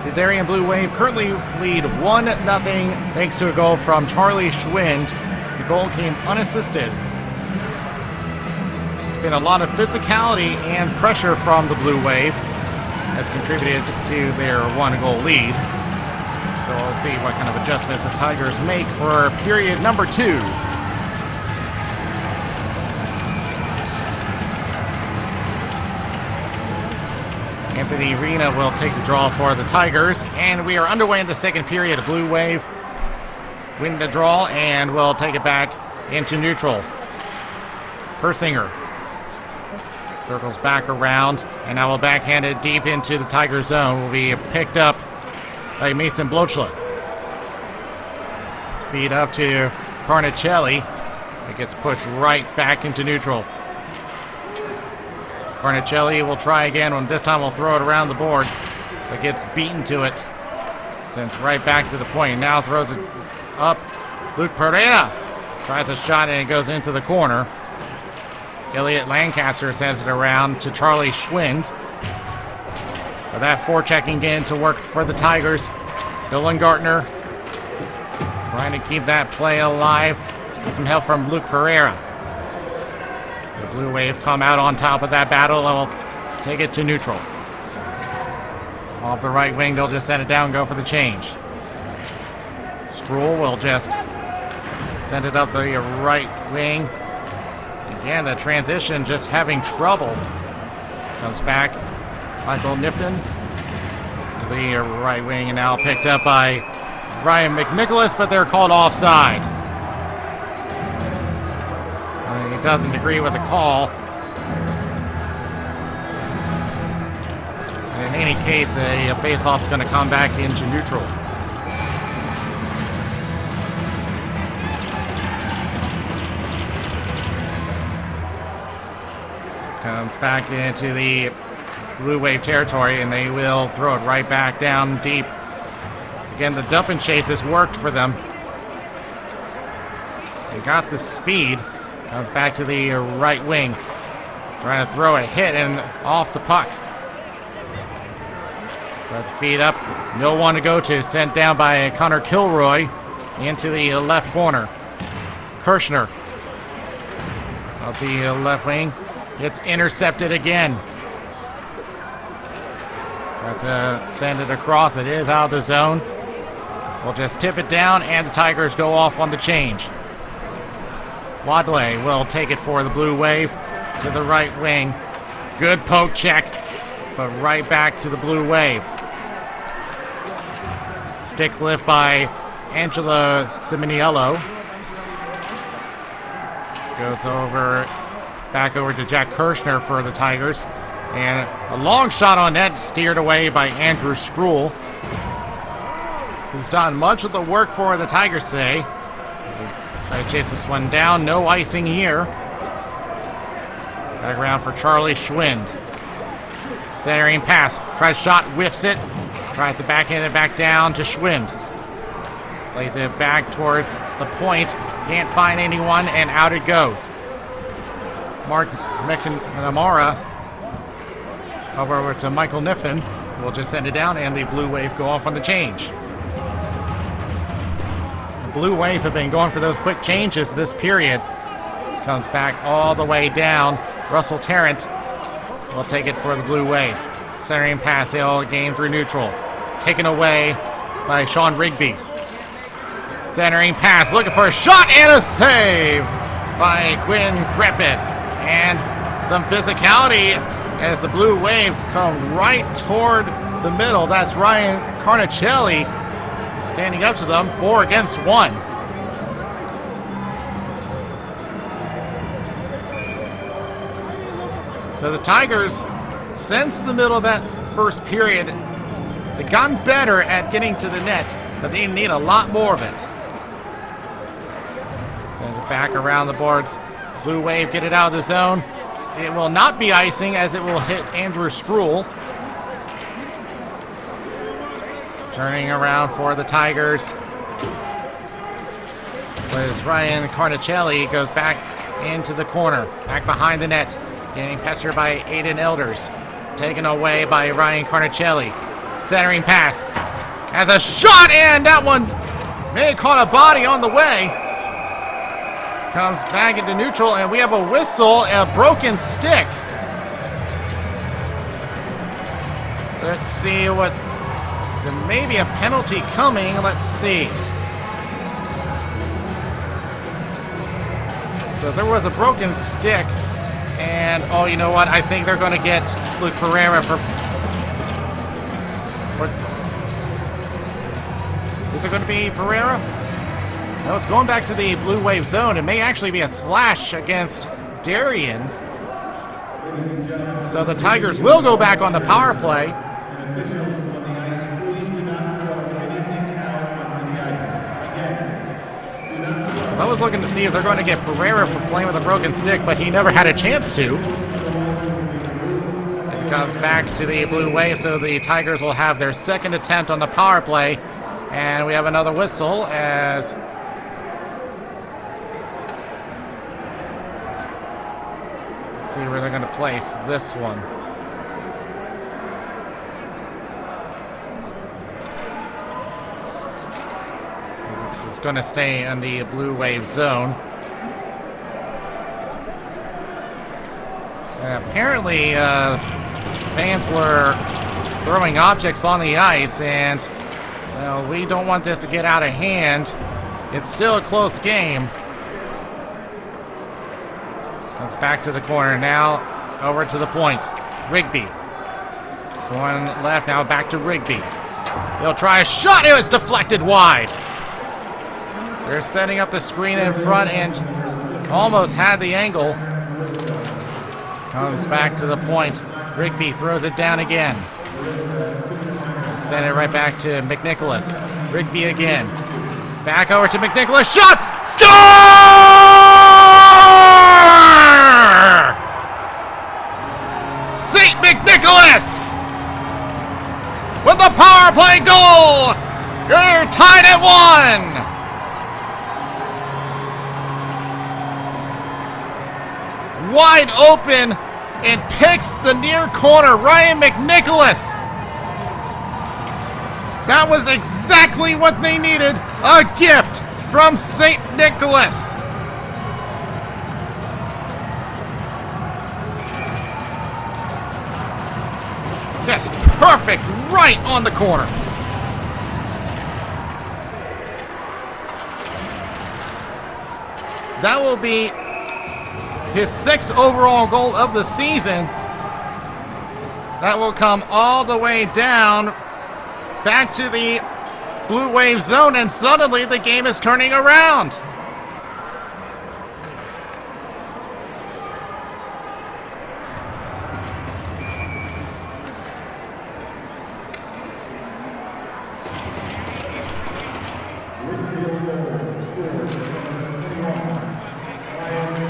The Darien Blue Wave currently lead 1-0 thanks to a goal from Charlie Schwind. The goal came unassisted. It's been a lot of physicality and pressure from the Blue Wave that's contributed to their 1-goal lead. So we'll see what kind of adjustments the Tigers make for period number 2. Anthony Rena will take the draw for the Tigers, and we are underway in the second period. The Blue Wave win the draw and will take it back into neutral. Persinger circles back around, and now will backhand it deep into the Tiger zone. Will be picked up by Mason Blochla. Feed up to Carnicelli. It gets pushed right back into neutral. Carnicelli will try again, and this time will throw it around the boards, but gets beaten to it. Sends right back to the point. Now throws it up. Luke Pereira tries a shot, and it goes into the corner. Elliot Lancaster sends it around to Charlie Schwind. But that forechecking again to work for the Tigers. Dylan Gartner trying to keep that play alive. Get some help from Luke Pereira. The Blue Wave come out on top of that battle and will take it to neutral. Off the right wing, they'll just send it down and go for the change. Sproul will just send it up the right wing. Again, the transition just having trouble. Comes back. Michael Niffen to the right wing, and now picked up by Ryan McNicholas, but they're called offside. He doesn't agree with the call. And in any case, a face-off's going to come back into neutral. Comes back into the Blue Wave territory, and they will throw it right back down deep. Again, the dump and chase has worked for them. They got the speed. Comes back to the right wing. Trying to throw a hit and off the puck. Tries to feed up. No one to go to. Sent down by Connor Kilroy into the left corner. Kirshner up the left wing. It's intercepted again. Tries to send it across. It is out of the zone. We'll just tip it down, and the Tigers go off on the change. Wadley will take it for the Blue Wave to the right wing. Good poke check, but right back to the Blue Wave. Stick lift by Angela Simoniello. Goes over, back over to Jack Kirshner for the Tigers. And a long shot on net, steered away by Andrew Sproul. He's done much of the work for the Tigers today. Try to chase this one down. No icing here. Back around for Charlie Schwind. Centering pass. Tries shot, whiffs it. Tries to backhand it back down to Schwind. Plays it back towards the point. Can't find anyone, and out it goes. Mark McNamara over to Michael Niffen. We'll just send it down, and the Blue Wave go off on the change. Blue Wave have been going for those quick changes this period. This comes back all the way down. Russell Tarrant will take it for the Blue Wave. Centering pass, he'll gain through neutral. Taken away by Sean Rigby. Centering pass, looking for a shot and a save by Quinn Crepit. And some physicality as the Blue Wave come right toward the middle. That's Ryan Carnicelli standing up to them, 4 against 1. So the Tigers, since the middle of that first period, they've gotten better at getting to the net, but they need a lot more of it. Sends it back around the boards. Blue Wave get it out of the zone. It will not be icing as it will hit Andrew Sproul. Turning around for the Tigers was Ryan Carnicelli. Goes back into the corner. Back behind the net. Getting pestered by Aiden Elders. Taken away by Ryan Carnicelli. Centering pass. Has a shot, and that one may have caught a body on the way. Comes back into neutral, and we have a whistle, a broken stick. Let's see what... There may be a penalty coming. Let's see. So there was a broken stick. And, oh, you know what? I think they're going to get Luke Pereira for... Is it going to be Pereira? No, it's going back to the Blue Wave zone. It may actually be a slash against Darien. So the Tigers will go back on the power play. I was looking to see if they're going to get Pereira for playing with a broken stick, but he never had a chance to. It comes back to the Blue Wave, so the Tigers will have their second attempt on the power play. And we have another whistle as... Let's see where they're going to place this one. It's going to stay in the Blue Wave zone. Apparently, fans were throwing objects on the ice, and we don't want this to get out of hand. It's still a close game. Comes back to the corner now, over to the point. Rigby. Going left now, back to Rigby. He'll try a shot. It was deflected wide. They're setting up the screen in front and almost had the angle. Comes back to the point. Rigby throws it down again. Send it right back to McNicholas. Rigby again. Back over to McNicholas. Shot! Score! St. McNicholas with the power play goal. You're tied at 1. Wide open and picks the near corner. Ryan McNicholas. That was exactly what they needed. A gift from St. Nicholas. Yes, perfect, right on the corner. That will be his 6th overall goal of the season. That will come all the way down back to the Blue Wave zone, and suddenly the game is turning around.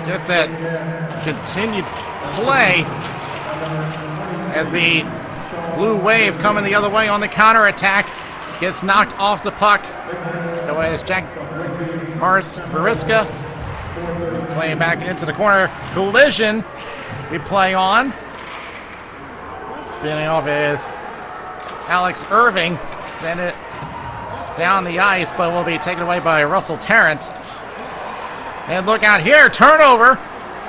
Just that continued play as the Blue Wave coming the other way on the counterattack. Gets knocked off the puck. That way is Jack Mariska playing back into the corner. Collision we play on. Spinning off is Alex Irving. Send it down the ice, but will be taken away by Russell Tarrant. And look out here, turnover.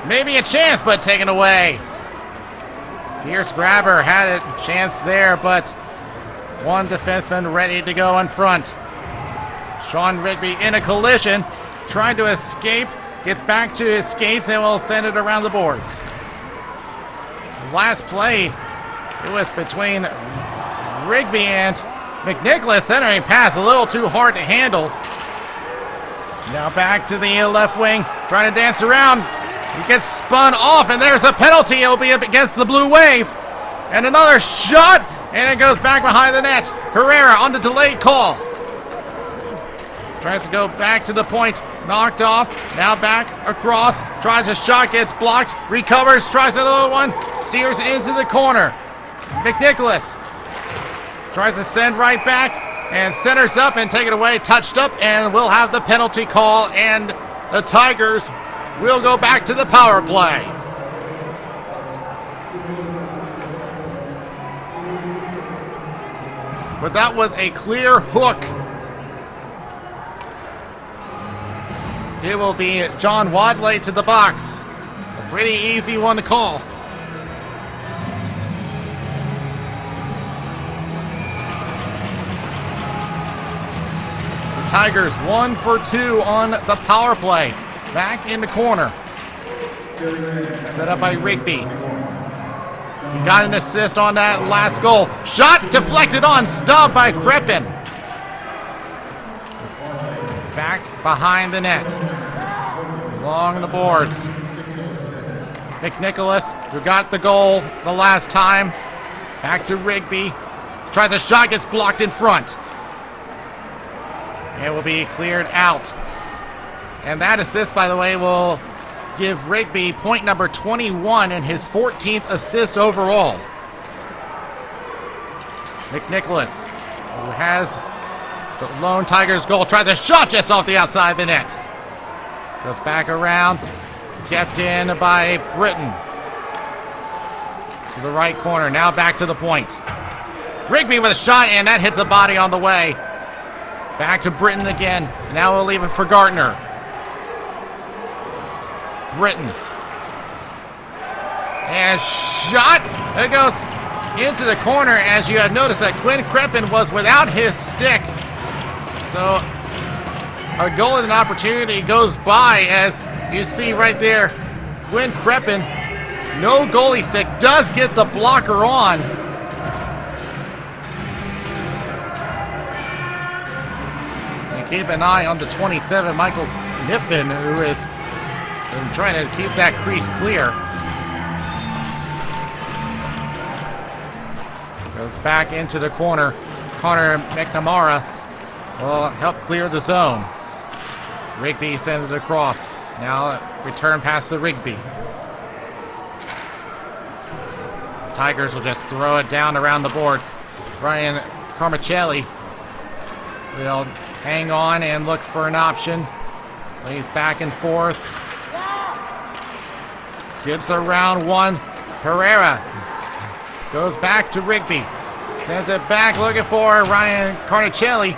Maybe a chance, but taken away. Pierce Grabber had a chance there, but one defenseman ready to go in front. Sean Rigby in a collision, trying to escape, gets back to his skates and will send it around the boards. Last play, it was between Rigby and McNicholas. Centering pass a little too hard to handle. Now back to the left wing, trying to dance around. He gets spun off, and there's a penalty. It'll be up against the Blue Wave. And another shot, and it goes back behind the net. Herrera on the delayed call. Tries to go back to the point, knocked off. Now back across, tries a shot, gets blocked, recovers, tries another one, steers into the corner. McNicholas tries to send right back, and centers up and take it away, touched up, and we'll have the penalty call, and the Tigers We'll go back to the power play. But that was a clear hook. It will be John Wadley to the box. A pretty easy one to call. The Tigers 1 for 2 on the power play. Back in the corner. Set up by Rigby. He got an assist on that last goal. Shot deflected on, stopped by Kreppen. Back behind the net. Along the boards. McNicholas, who got the goal the last time. Back to Rigby. Tries a shot, gets blocked in front. It will be cleared out. And that assist, by the way, will give Rigby point number 21 and his 14th assist overall. McNicholas, who has the lone Tigers goal, tries a shot just off the outside of the net. Goes back around, kept in by Britton. To the right corner, now back to the point. Rigby with a shot, and that hits a body on the way. Back to Britton again. Now we'll leave it for Gardner. Britton. And shot. It goes into the corner, as you have noticed that Quinn Kreppen was without his stick. So a golden opportunity goes by, as you see right there. Quinn Kreppen, no goalie stick, does get the blocker on. And keep an eye on the 27, Michael Niffen, who is trying to keep that crease clear. Goes back into the corner. Connor McNamara will help clear the zone. Rigby sends it across. Now return pass to Rigby. Tigers will just throw it down around the boards. Ryan Carmicelli will hang on and look for an option. Plays back and forth. Gets around one. Pereira goes back to Rigby. Sends it back, looking for Ryan Carnicelli.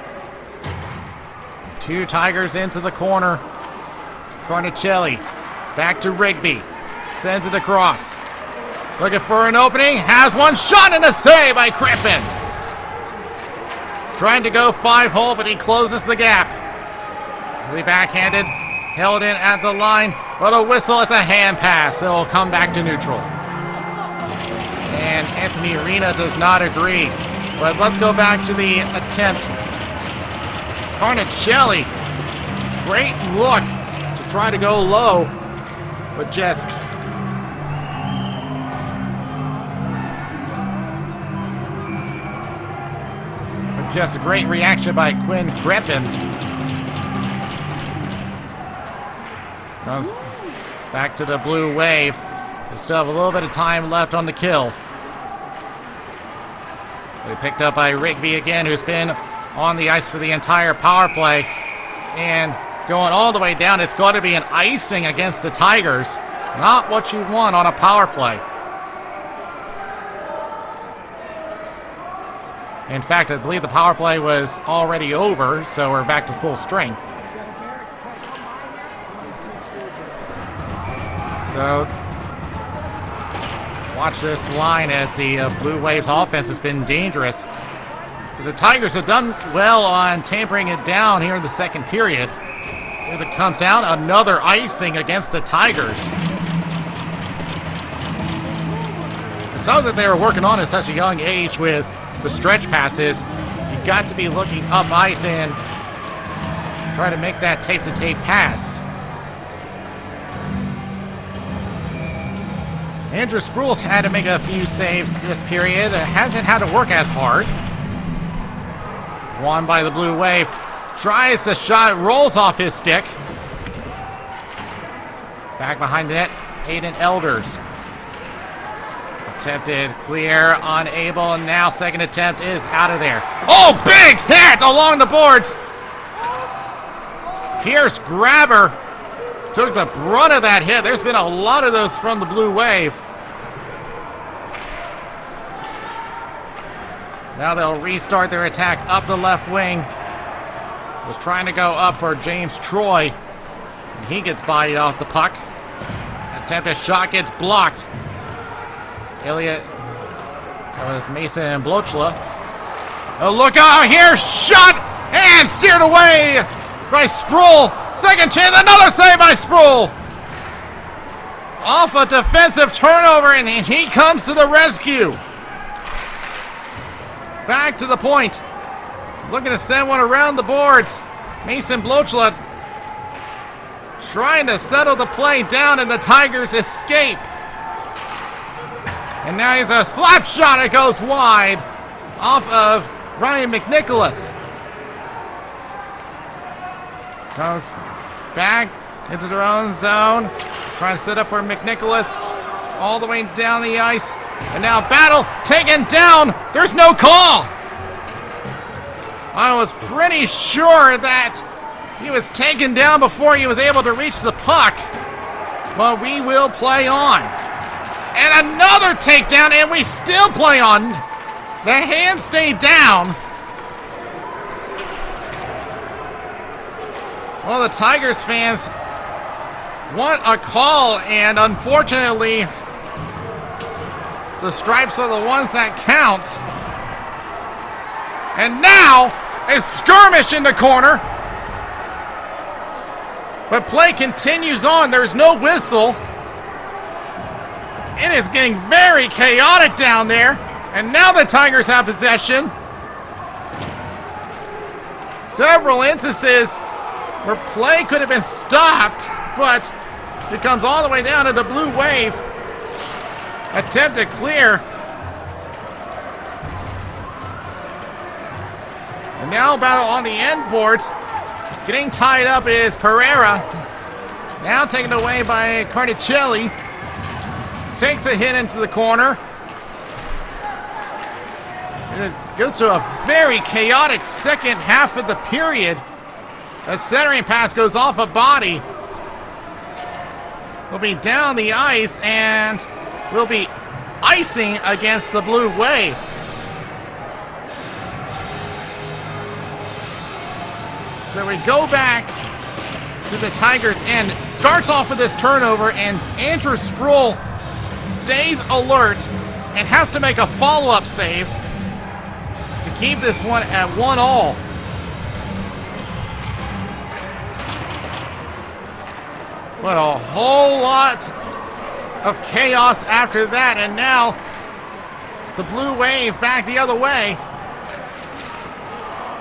Two Tigers into the corner. Carnicelli back to Rigby. Sends it across. Looking for an opening. Has one. Shot and a save by Kreppen. Trying to go 5-hole, but he closes the gap. Really backhanded. Held in at the line. But a whistle, it's a hand pass. It will come back to neutral. And Anthony Arena does not agree. But let's go back to the attempt. Carnicelli, great look to try to go low, but just a great reaction by Quinn Kreppen. Comes back to the Blue Wave. They still have a little bit of time left on the kill. They picked up by Rigby again, who's been on the ice for the entire power play. And going all the way down, it's got to be an icing against the Tigers. Not what you want on a power play. In fact, I believe the power play was already over, so we're back to full strength. So, watch this line as the Blue Waves offense has been dangerous. The Tigers have done well on tampering it down here in the second period. As it comes down, another icing against the Tigers. It's something that they were working on at such a young age with the stretch passes. You've got to be looking up ice and try to make that tape-to-tape pass. Andrew Spruill's had to make a few saves this period. Hasn't had to work as hard. Won by the Blue Wave. Tries the shot, rolls off his stick. Back behind the net, Aiden Elders. Attempted clear, unable, and now second attempt is out of there. Oh, big hit along the boards. Pierce Grabber took the brunt of that hit. There's been a lot of those from the Blue Wave. Now they'll restart their attack up the left wing. Was trying to go up for James Troy. And he gets bodied off the puck. Attempted shot gets blocked. Elliott. That was Mason Blochla. Oh, look out here! Shot! And steered away by Sproul. Second chance, another save by Sproul. Off a defensive turnover, and he comes to the rescue. Back to the point. Looking to send one around the boards. Mason Blochla trying to settle the play down, and the Tigers escape. And now he's a slap shot. It goes wide off of Ryan McNicholas. Comes back into their own zone. He's trying to set up for McNicholas all the way down the ice. And now battle taken down. There's no call. I was pretty sure that he was taken down before he was able to reach the puck. But we will play on. And another takedown, and we still play on. The hands stay down. Well, the Tigers fans want a call, and unfortunately, the stripes are the ones that count. And now, a skirmish in the corner. But play continues on. There's no whistle. It is getting very chaotic down there. And now the Tigers have possession. Several instances where play could have been stopped, but it comes all the way down to the Blue Wave. Attempt to clear. And now battle on the end boards. Getting tied up is Pereira. Now taken away by Carnicelli. Takes a hit into the corner. And it goes to a very chaotic second half of the period. A centering pass goes off a body. Will be down the ice and will be icing against the Blue Wave. So we go back to the Tigers' end. Starts off with this turnover, and Andrew Sproul stays alert and has to make a follow-up save to keep this one at 1-1. But a whole lot of chaos after that, and now the Blue Wave back the other way.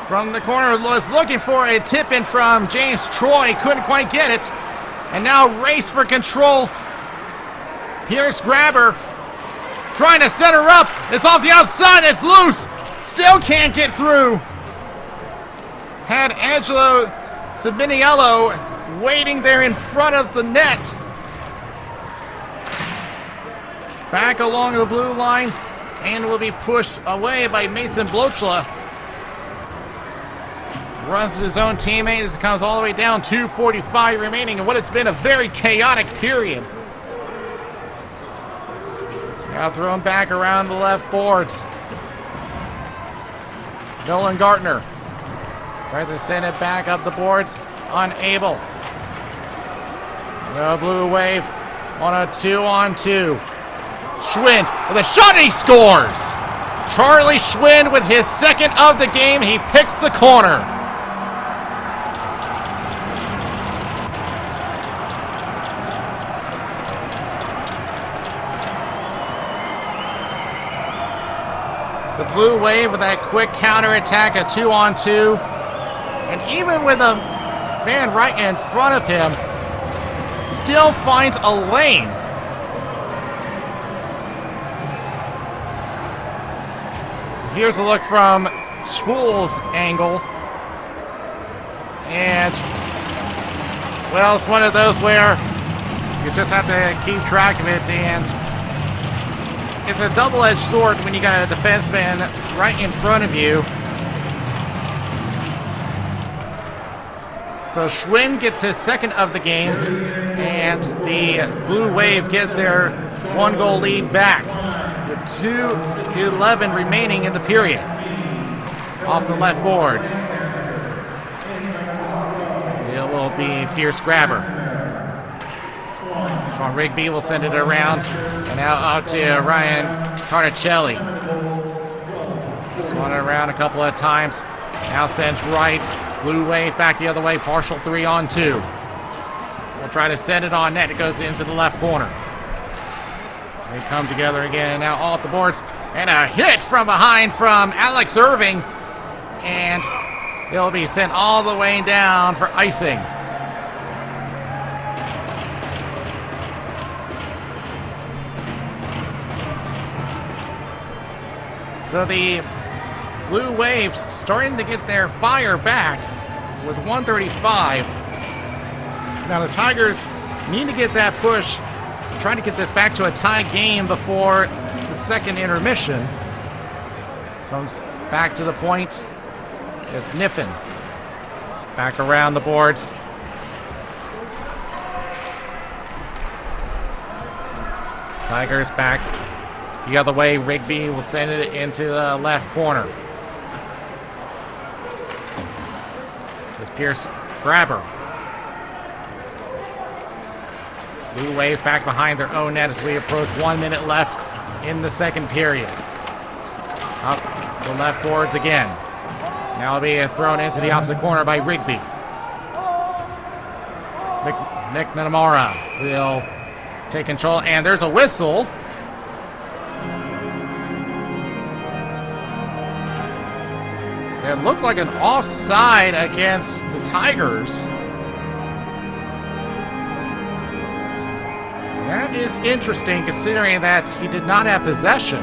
From the corner, was looking for a tip-in from James Troy, couldn't quite get it. And now race for control. Pierce Grabber trying to set her up. It's off the outside, it's loose. Still can't get through. Had Angelo Sabiniello waiting there in front of the net. Back along the blue line and will be pushed away by Mason Blochla. Runs to his own teammate as it comes all the way down. 2:45 remaining in what has been a very chaotic period. Now thrown back around the left boards. Nolan Gartner tries to send it back up the boards. Unable. The Blue Wave on a 2-on-2. Schwind with a shot and he scores! Charlie Schwind with his second of the game. He picks the corner. The Blue Wave with that quick counterattack, a 2-on-2. And even with a man right in front of him, still finds a lane. Here's a look from Sproul's angle. And, well, it's one of those where you just have to keep track of it, and it's a double-edged sword when you got a defenseman right in front of you. So Schwinn gets his second of the game, and the Blue Wave get their 1-goal lead back with 2:11 remaining in the period. Off the left boards, it will be Pierce Grabber. Sean Rigby will send it around, and now out to Ryan Carnicelli. Swung it around a couple of times. Now sends right. Blue Wave back the other way, partial 3-on-2. We'll try to send it on net. It goes into the left corner. They come together again, and now all at the boards. And a hit from behind from Alex Irving. And it'll be sent all the way down for icing. So the Blue Waves starting to get their fire back with 1:35. Now the Tigers need to get that push, trying to get this back to a tie game before the second intermission. Comes back to the point. It's Niffen. Back around the boards. Tigers back the other way. Rigby will send it into the left corner. There's Pierce Grabber. Blue Wave back behind their own net as we approach 1 minute left in the second period. Up the left boards again. Now it'll be thrown into the opposite corner by Rigby. Nick Namara will take control, and there's a whistle. It looked like an offside against the Tigers. That is interesting considering that he did not have possession.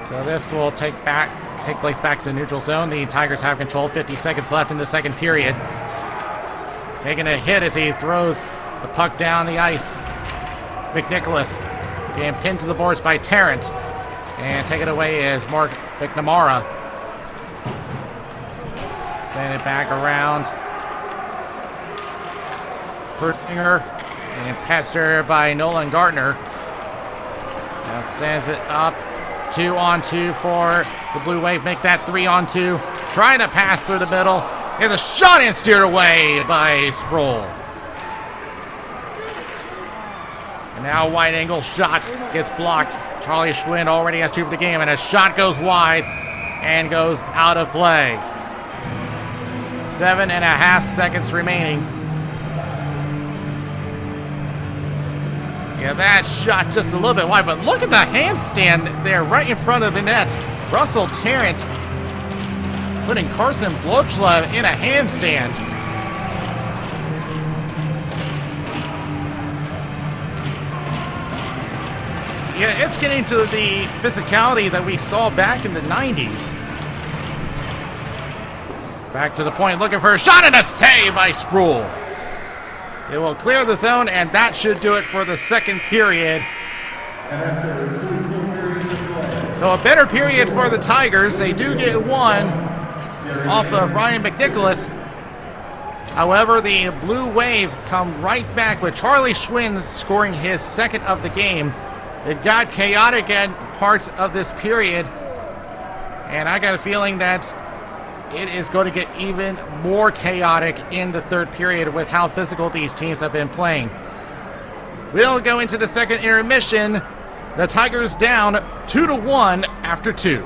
So this will take place back to neutral zone. The Tigers have control. 50 seconds left in the second period. Taking a hit as he throws the puck down the ice. McNicholas getting pinned to the boards by Tarrant. And take it away is Mark McNamara. Send it back around. Persinger and pestered by Nolan Gardner. Now sends it up. 2-on-2 for the Blue Wave. Make that 3-on-2. Trying to pass through the middle. And the shot and steered away by Sproul. And now a wide angle shot gets blocked. Charlie Schwinn already has 2 for the game, and a shot goes wide and goes out of play. 7.5 seconds remaining. Yeah, that shot just a little bit wide, but look at the handstand there right in front of the net. Russell Tarrant putting Carson Blochlev in a handstand. Yeah, it's getting to the physicality that we saw back in the 90s. Back to the point, looking for a shot and a save by Sproul. It will clear the zone, and that should do it for the second period. So a better period for the Tigers. They do get one off of Ryan McNicholas. However, the Blue Wave come right back with Charlie Schwinn scoring his second of the game. It got chaotic at parts of this period, and I got a feeling that it is going to get even more chaotic in the third period with how physical these teams have been playing. We'll go into the second intermission. The Tigers down 2-1 after 2.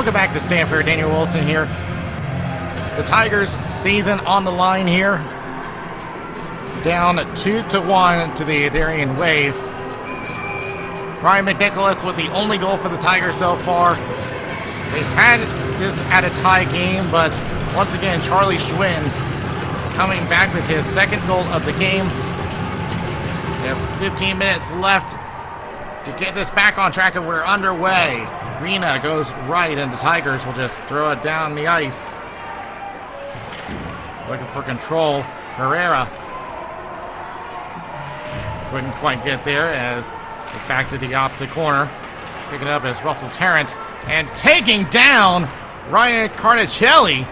welcome back to Stanford. Daniel Wilson here. The Tigers' season on the line here. Down 2-1 to the Darien Wave. Ryan McNicholas with the only goal for the Tigers so far. They've had this at a tie game, but once again, Charlie Schwind coming back with his second goal of the game. We have 15 minutes left to get this back on track, and we're underway. Rena goes right, and the Tigers will just throw it down the ice. Looking for control. Herrera couldn't quite get there as it's back to the opposite corner. Picking up is Russell Tarrant and taking down Ryan Carnicelli.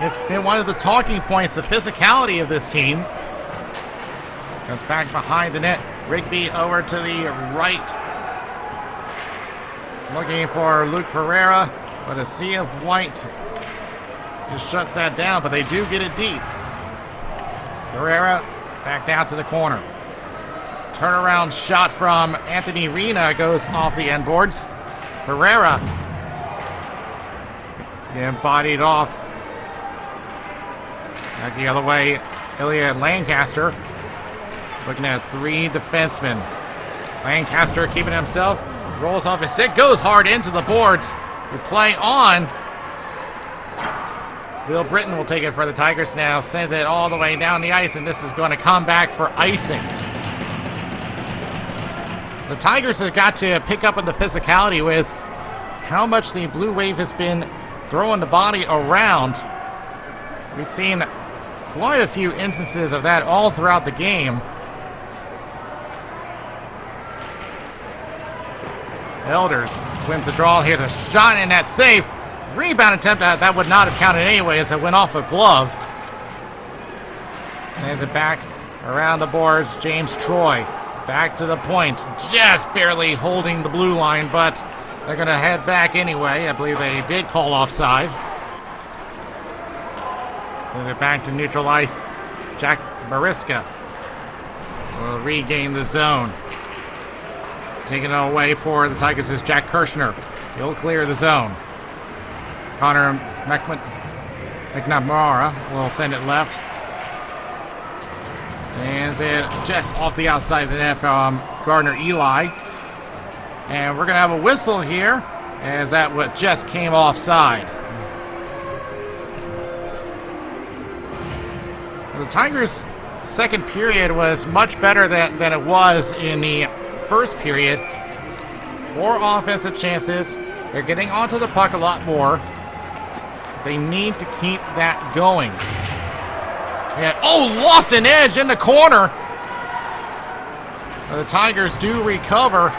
It's been one of the talking points, the physicality of this team. Comes back behind the net. Rigby over to the right. Looking for Luke Pereira, but a sea of white just shuts that down, but they do get it deep. Pereira back down to the corner. Turnaround shot from Anthony Rena goes off the end boards. Pereira getting bodied off. Back the other way, Ilya Lancaster looking at three defensemen. Lancaster keeping himself, rolls off his stick, goes hard into the boards. We play on. Will Britton will take it for the Tigers now, sends it all the way down the ice, and this is going to come back for icing. The Tigers have got to pick up on the physicality with how much the Blue Wave has been throwing the body around. We've seen quite a few instances of that all throughout the game. Elders wins the draw. Here's a shot and that save. Rebound attempt that would not have counted anyway as it went off a glove. Sends it back around the boards. James Troy back to the point. Just barely holding the blue line, but they're going to head back anyway. I believe they did call offside. Send it back to neutral ice. Jack Mariska will regain the zone. Taking it away for the Tigers is Jack Kirshner. He'll clear the zone. Connor McNamara will send it left. Sends it just off the outside of the net from Gardner Eli. And we're going to have a whistle here as that what just came offside. The Tigers' second period was much better than it was in the first period. More offensive chances. They're getting onto the puck a lot more. They need to keep that going. And, lost an edge in the corner. The Tigers do recover.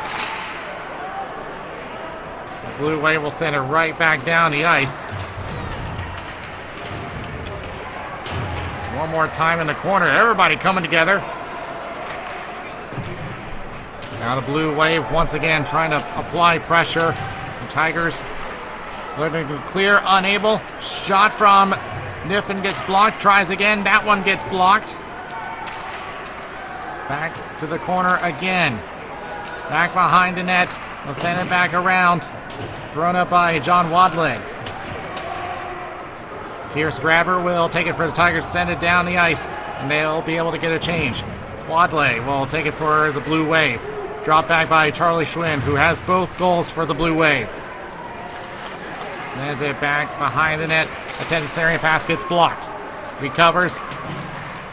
The Blue Wave will send it right back down the ice. One more time in the corner. Everybody coming together. Now the Blue Wave once again trying to apply pressure. The Tigers looking to clear, unable. Shot from Niffen gets blocked. Tries again. That one gets blocked. Back to the corner again. Back behind the net. We'll send it back around. Thrown up by John Wadley. Pierce Grabber will take it for the Tigers, send it down the ice, and they'll be able to get a change. Wadley will take it for the Blue Wave. Drop back by Charlie Schwind, who has both goals for the Blue Wave. Sends it back behind the net. A Tensarian pass gets blocked. Recovers.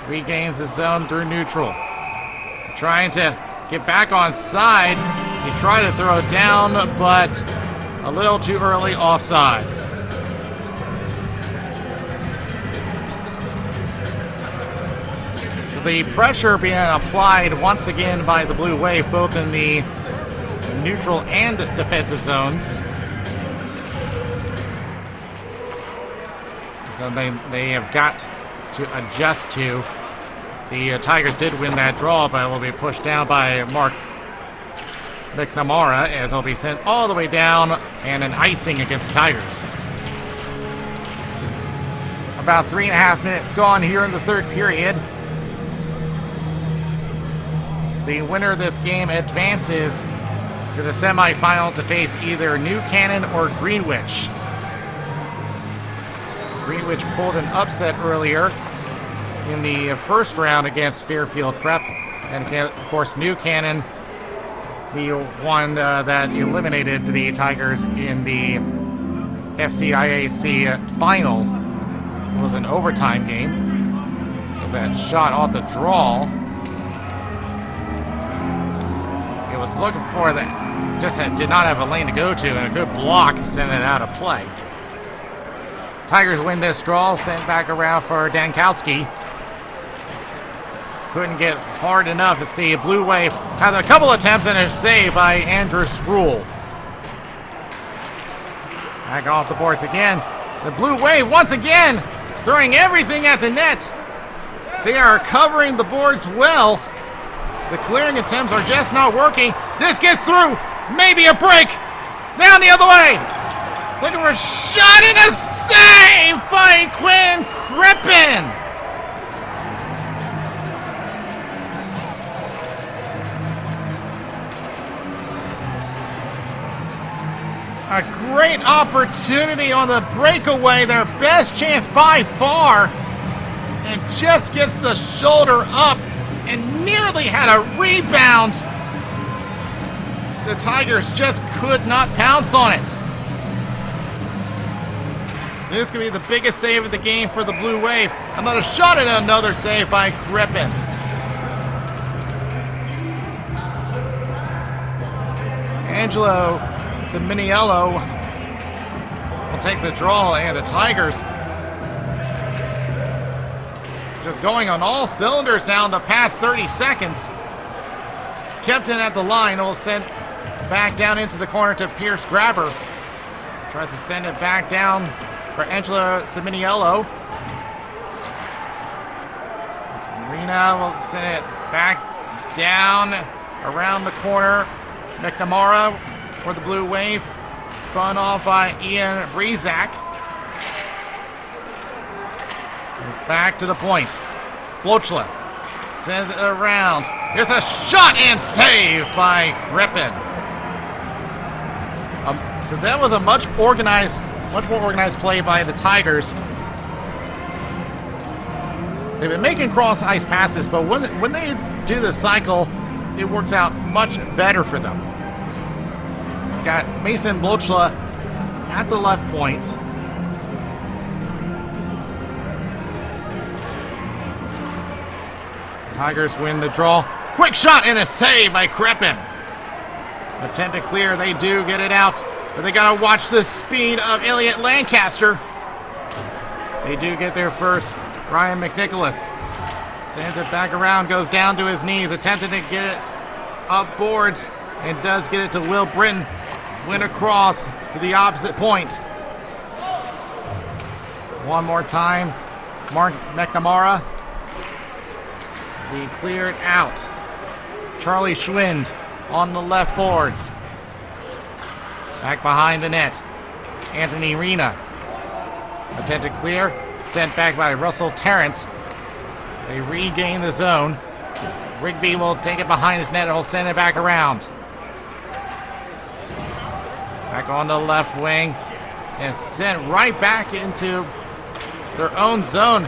Regains the zone through neutral. Trying to get back on side. He tried to throw it down, but a little too early offside. The pressure being applied once again by the Blue Wave, both in the neutral and defensive zones. So they have got to adjust to. The Tigers did win that draw, but will be pushed down by Mark McNamara as they'll be sent all the way down and an icing against the Tigers. About 3.5 minutes gone here in the third period. The winner of this game advances to the semifinal to face either New Canaan or Greenwich. Greenwich pulled an upset earlier in the first round against Fairfield Prep. And of course, New Canaan, the one that eliminated the Tigers in the FCIAC final, was an overtime game. It was that shot off the draw. It was looking for that, just did not have a lane to go to, and a good block sent it out of play. Tigers win this draw, sent back around for Dankowski. Couldn't get hard enough to see Blue Wave has a couple attempts and a save by Andrew Sproul. Back off the boards again. The Blue Wave once again throwing everything at the net. They are covering the boards well. The clearing attempts are just not working. This gets through. Maybe a break. Down the other way. Looking for a shot and a save by Quinn Crippen. A great opportunity on the breakaway, their best chance by far, and just gets the shoulder up and nearly had a rebound. The Tigers just could not pounce on it. This could be the biggest save of the game for the Blue Wave. Another shot and another save by Crippen. Angelo Siminiello will take the draw, and the Tigers just going on all cylinders down the past 30 seconds. Kept in at the line, will send back down into the corner to Pierce Grabber. Tries to send it back down for Angelo Siminiello. Marina will send it back down around the corner. McNamara for the Blue Wave, spun off by Ian Brezak. It's back to the point. Blochla sends it around. It's a shot and save by Crippen. So that was a much more organized play by the Tigers. They've been making cross ice passes, but when they do the cycle, it works out much better for them. Got Mason Blochla at the left point. Tigers win the draw. Quick shot and a save by Crippen. Attempt to clear, they do get it out, but they gotta watch the speed of Elliot Lancaster. They do get there first. Ryan McNicholas sends it back around, goes down to his knees, attempting to get it up boards, and does get it to Will Britton. Went across to the opposite point. One more time. Mark McNamara. We cleared out. Charlie Schwind on the left boards. Back behind the net. Anthony Rena. Attempted clear. Sent back by Russell Tarrant. They regain the zone. Rigby will take it behind his net and will send it back around. Back on the left wing and sent right back into their own zone.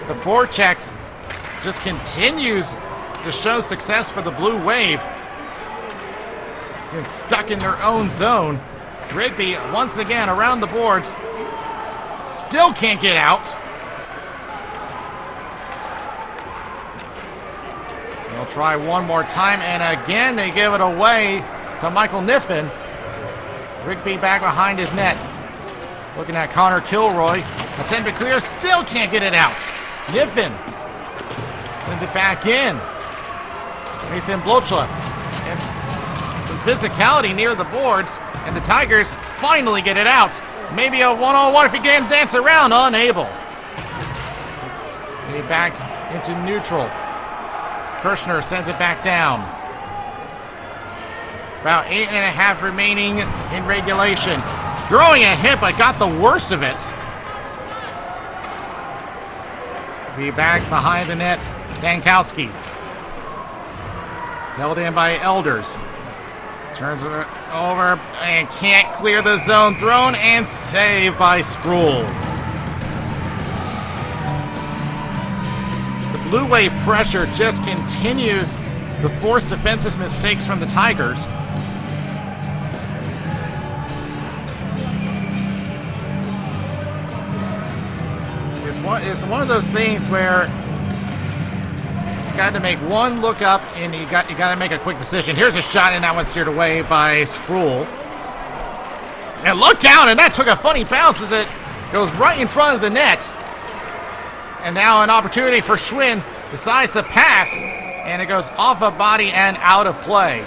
The forecheck just continues to show success for the Blue Wave. Getting stuck in their own zone. Rigby once again around the boards. Still can't get out. They'll try one more time, and again they give it away to Michael Niffen. Rigby back behind his net. Looking at Connor Kilroy. Attempt to clear, still can't get it out. Niffen sends it back in. Mason Blochla. And some physicality near the boards, and the Tigers finally get it out. Maybe a one-on-one if he can dance around, unable. Maybe back into neutral. Kirshner sends it back down. About 8.5 remaining in regulation. Throwing a hit, but got the worst of it. Be back behind the net. Dankowski. Held in by Elders. Turns it over and can't clear the zone. Thrown and saved by Sproul. The Blue Wave pressure just continues to force defensive mistakes from the Tigers. It's one of those things where you got to make one look up and you got to make a quick decision. Here's a shot and that one steered away by Sproul. And look down, and that took a funny bounce as it goes right in front of the net. And now an opportunity for Schwinn, decides to pass, and it goes off of body and out of play.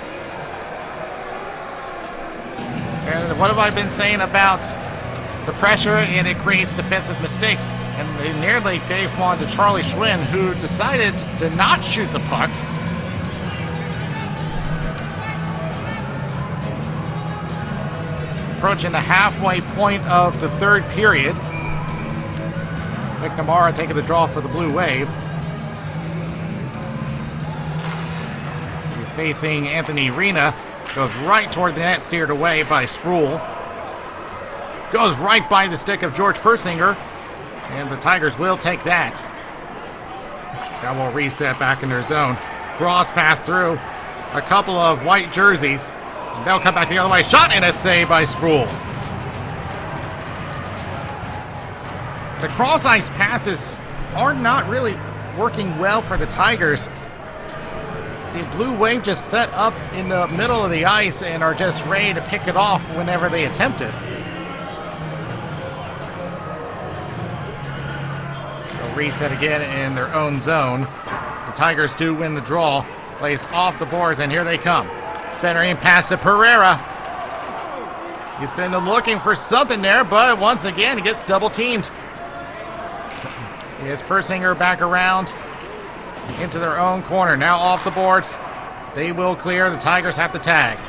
And what have I been saying about the pressure, and it creates defensive mistakes? And they nearly gave one to Charlie Schwinn, who decided to not shoot the puck. Approaching the halfway point of the third period. McNamara taking the draw for the Blue Wave. Facing Anthony Rena. Goes right toward the net, steered away by Sproul. Goes right by the stick of George Persinger. And the Tigers will take that. That will reset back in their zone. Cross pass through a couple of white jerseys. And they'll come back the other way. Shot and a save by Sproul. The cross-ice passes are not really working well for the Tigers. The Blue Wave just set up in the middle of the ice and are just ready to pick it off whenever they attempt it. They'll reset again in their own zone. The Tigers do win the draw. Plays off the boards, and here they come. Centering pass to Pereira. He's been looking for something there, but once again, he gets double teamed. It's Persinger back around into their own corner. Now off the boards. They will clear. The Tigers have to tag.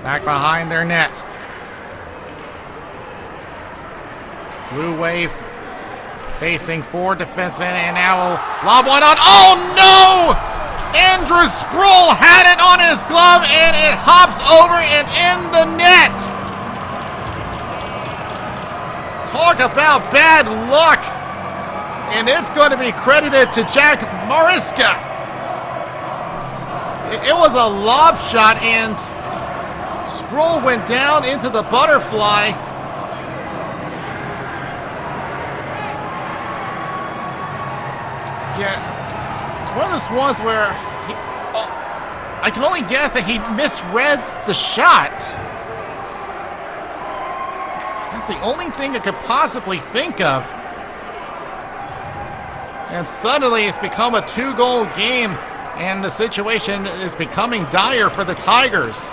Back behind their net. Blue Wave facing four defensemen, and now will lob one on. Oh no! Andrew Sproul had it on his glove, and it hops over and in the net. Talk about bad luck. And it's going to be credited to Jack Mariska. It was a lob shot, and Sproul went down into the butterfly. Yeah, it's one of those ones where I can only guess that he misread the shot. That's the only thing I could possibly think of. And suddenly it's become a 2-goal game, and the situation is becoming dire for the Tigers.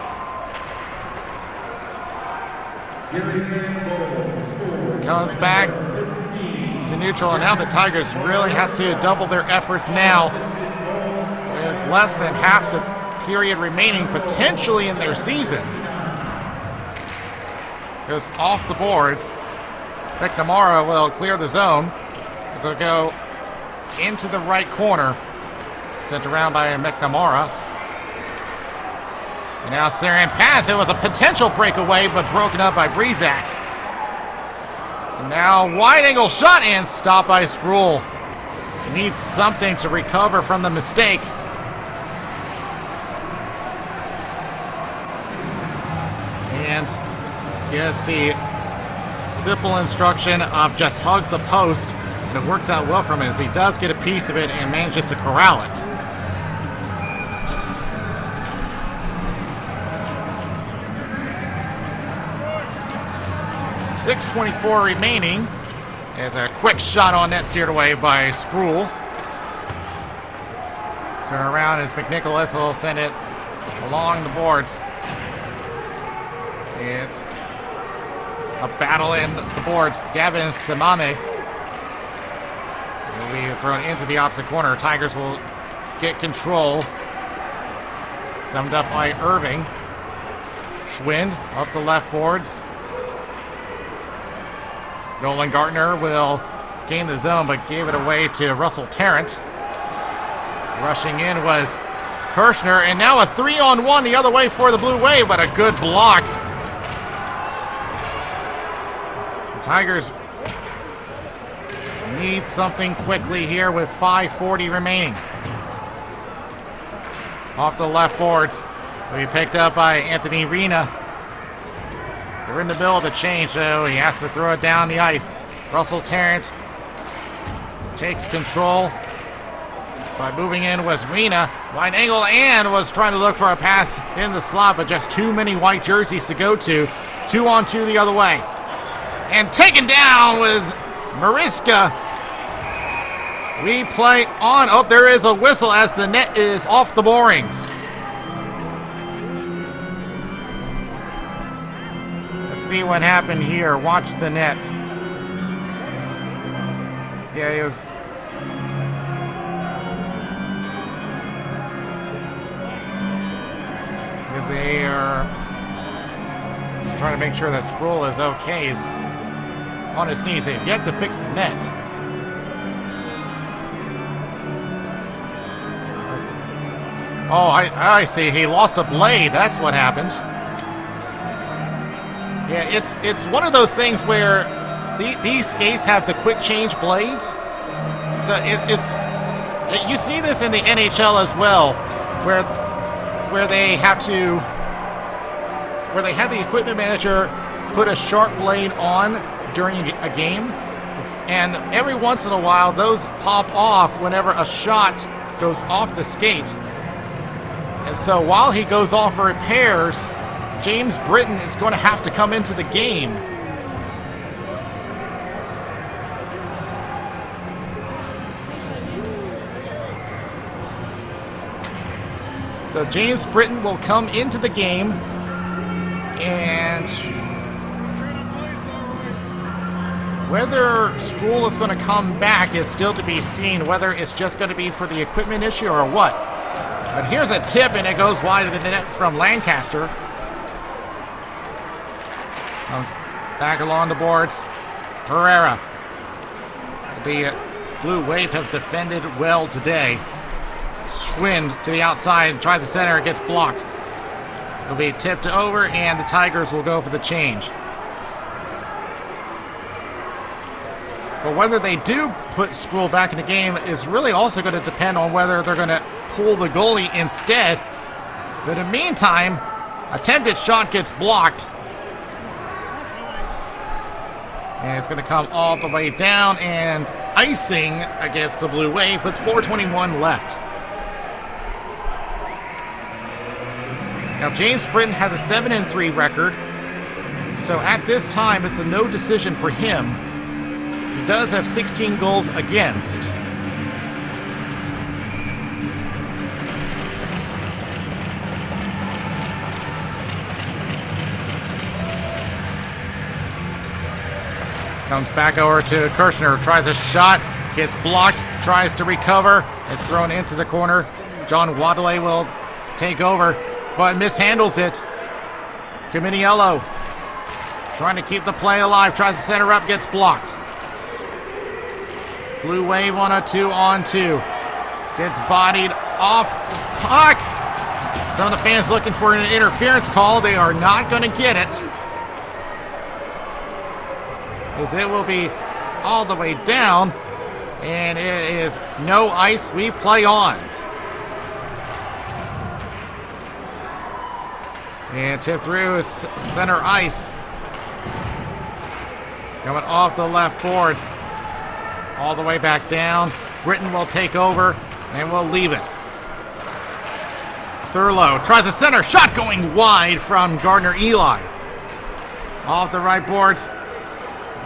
Comes back to neutral, and now the Tigers really have to double their efforts now. With less than half the period remaining potentially in their season. Goes off the boards. McNamara will clear the zone. It'll go into the right corner. Sent around by McNamara. And now Sarian pass. It was a potential breakaway, but broken up by Breezak. And now wide angle shot and stopped by Sproul. He needs something to recover from the mistake. And gets the simple instruction of just hug the post. And it works out well for him as he does get a piece of it and manages to corral it. .624 remaining. As a quick shot on net steered away by Sproul. Turn around as McNicholas will send it along the boards. It's a battle in the boards. Gavin Samame will be thrown into the opposite corner. Tigers will get control. Summed up by Irving. Schwind up the left boards. Nolan Gartner will gain the zone, but gave it away to Russell Tarrant. Rushing in was Kirshner, and now a 3-on-1 the other way for the Blue Wave, but a good block. The Tigers need something quickly here with 5:40 remaining. Off the left boards, will be picked up by Anthony Rena. They're in the middle of the change, so he has to throw it down the ice. Russell Tarrant takes control by moving in was Rena. Wide angle and was trying to look for a pass in the slot, but just too many white jerseys to go to. 2-on-2 the other way. And taken down was Mariska. We play on. Oh, there is a whistle as the net is off the moorings. Let's see what happened here. Watch the net. Yeah, it was. They are trying to make sure that Sproul is okay. He's on his knees. They've yet to fix the net. Oh, I see. He lost a blade. That's what happened. Yeah, it's one of those things where these skates have the quick change blades. So you see this in the NHL as well, where they have the equipment manager put a sharp blade on during a game, and every once in a while those pop off whenever a shot goes off the skate. And so while he goes off for repairs, James Britton is going to have to come into the game. So James Britton will come into the game, and whether Sproul is going to come back is still to be seen, whether it's just going to be for the equipment issue or what. But here's a tip, and it goes wide of the net from Lancaster. Comes back along the boards. Herrera. The Blue Wave have defended well today. Schwind to the outside, tries to center, it gets blocked. It'll be tipped over, and the Tigers will go for the change. But whether they do put Sproul back in the game is really also going to depend on whether they're going to pull the goalie instead. But in the meantime, attempted shot gets blocked. And it's going to come all the way down, and icing against the Blue Wave with 4:21 left. Now, James Britton has a 7-3 record, so at this time, it's a no decision for him. He does have 16 goals against. Comes back over to Kirshner, tries a shot, gets blocked, tries to recover, it's thrown into the corner. John Wadley will take over, but mishandles it. Caminiello trying to keep the play alive, tries to center up, gets blocked. Blue Wave on a 2-on-2. Gets bodied off the puck. Some of the fans looking for an interference call. They are not going to get it, as it will be all the way down, and it is no ice. We play on. And tip through is center ice. Coming off the left boards. All the way back down. Britton will take over, and we'll leave it. Thurlow tries a center. Shot going wide from Gardner Eli. Off the right boards.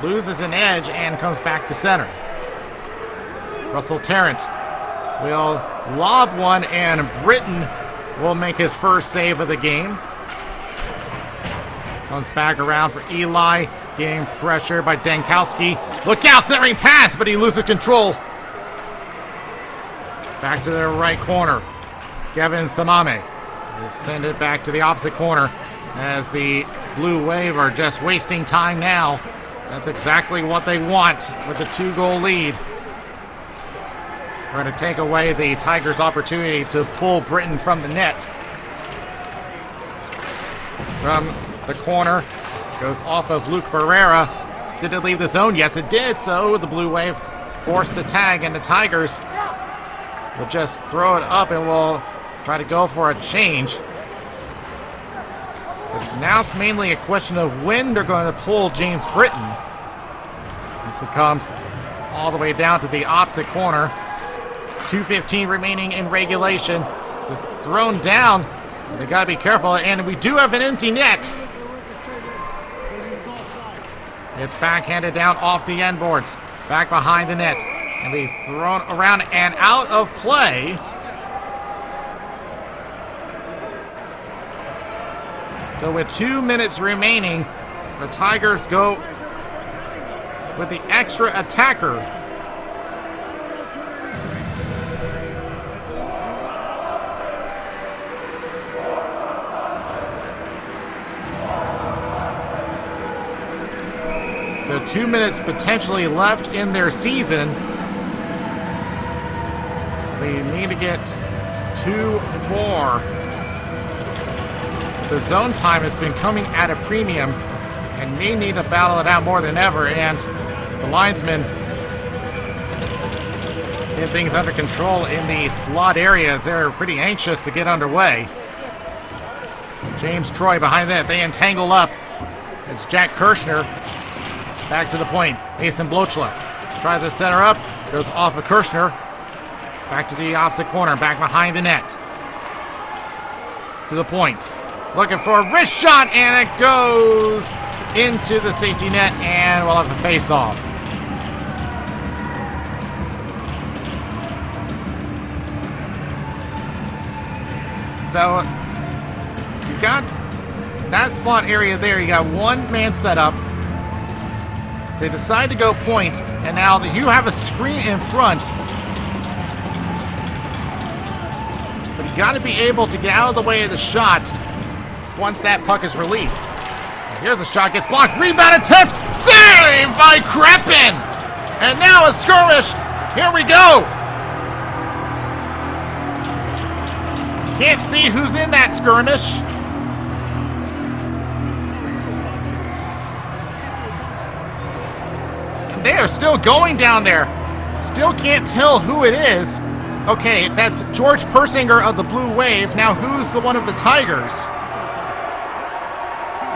Loses an edge and comes back to center. Russell Tarrant will lob one, and Britton will make his first save of the game. Comes back around for Eli. Getting pressure by Dankowski. Look out, centering pass, but he loses control. Back to the right corner. Kevin Samame will send it back to the opposite corner as the Blue Wave are just wasting time now. That's exactly what they want with the 2-goal lead. Trying to take away the Tigers' opportunity to pull Britain from the net. From the corner, goes off of Luke Pereira. Did it leave the zone? Yes, it did. So the Blue Wave forced to tag, and the Tigers will just throw it up and will try to go for a change. But now it's mainly a question of when they're going to pull James Britton. As it comes all the way down to the opposite corner. 2:15 remaining in regulation. So it's thrown down. They got to be careful, and we do have an empty net. It's backhanded down off the end boards, back behind the net, and be thrown around and out of play. So with 2 minutes remaining, the Tigers go with the extra attacker. So 2 minutes potentially left in their season. They need to get 2 more. The zone time has been coming at a premium and may need to battle it out more than ever. And the linesmen get things under control in the slot areas. They're pretty anxious to get underway. James Troy behind that. They entangle up. It's Jack Kirshner. Back to the point. Mason Blochla tries to set her up. Goes off of Kirshner. Back to the opposite corner. Back behind the net. To the point. Looking for a wrist shot, and it goes into the safety net, and we'll have a face-off. So, you got that slot area there. You got one man set up. They decide to go point, and now you have a screen in front. But you got to be able to get out of the way of the shot once that puck is released. Here's a shot, gets blocked, rebound attempt, saved by Kreppen! And now a skirmish, here we go! Can't see who's in that skirmish. They are still going down there. Still can't tell who it is. Okay, that's George Persinger of the Blue Wave. Now who's the one of the Tigers?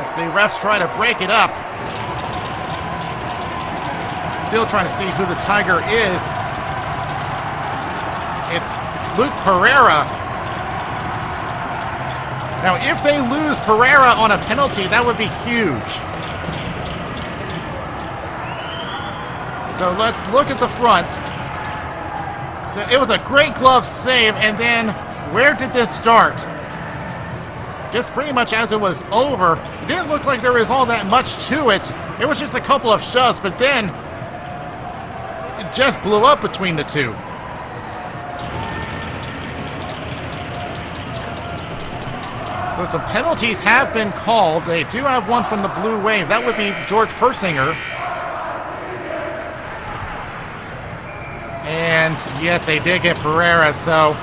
As the refs try to break it up. Still trying to see who the Tiger is. It's Luke Pereira. Now if they lose Pereira on a penalty, that would be huge. So let's look at the front. So it was a great glove save, and then where did this start? Just pretty much as it was over. It didn't look like there was all that much to it. It was just a couple of shoves, but then it just blew up between the two. So some penalties have been called. They do have one from the Blue Wave. That would be George Persinger. And yes, they did get Pereira, so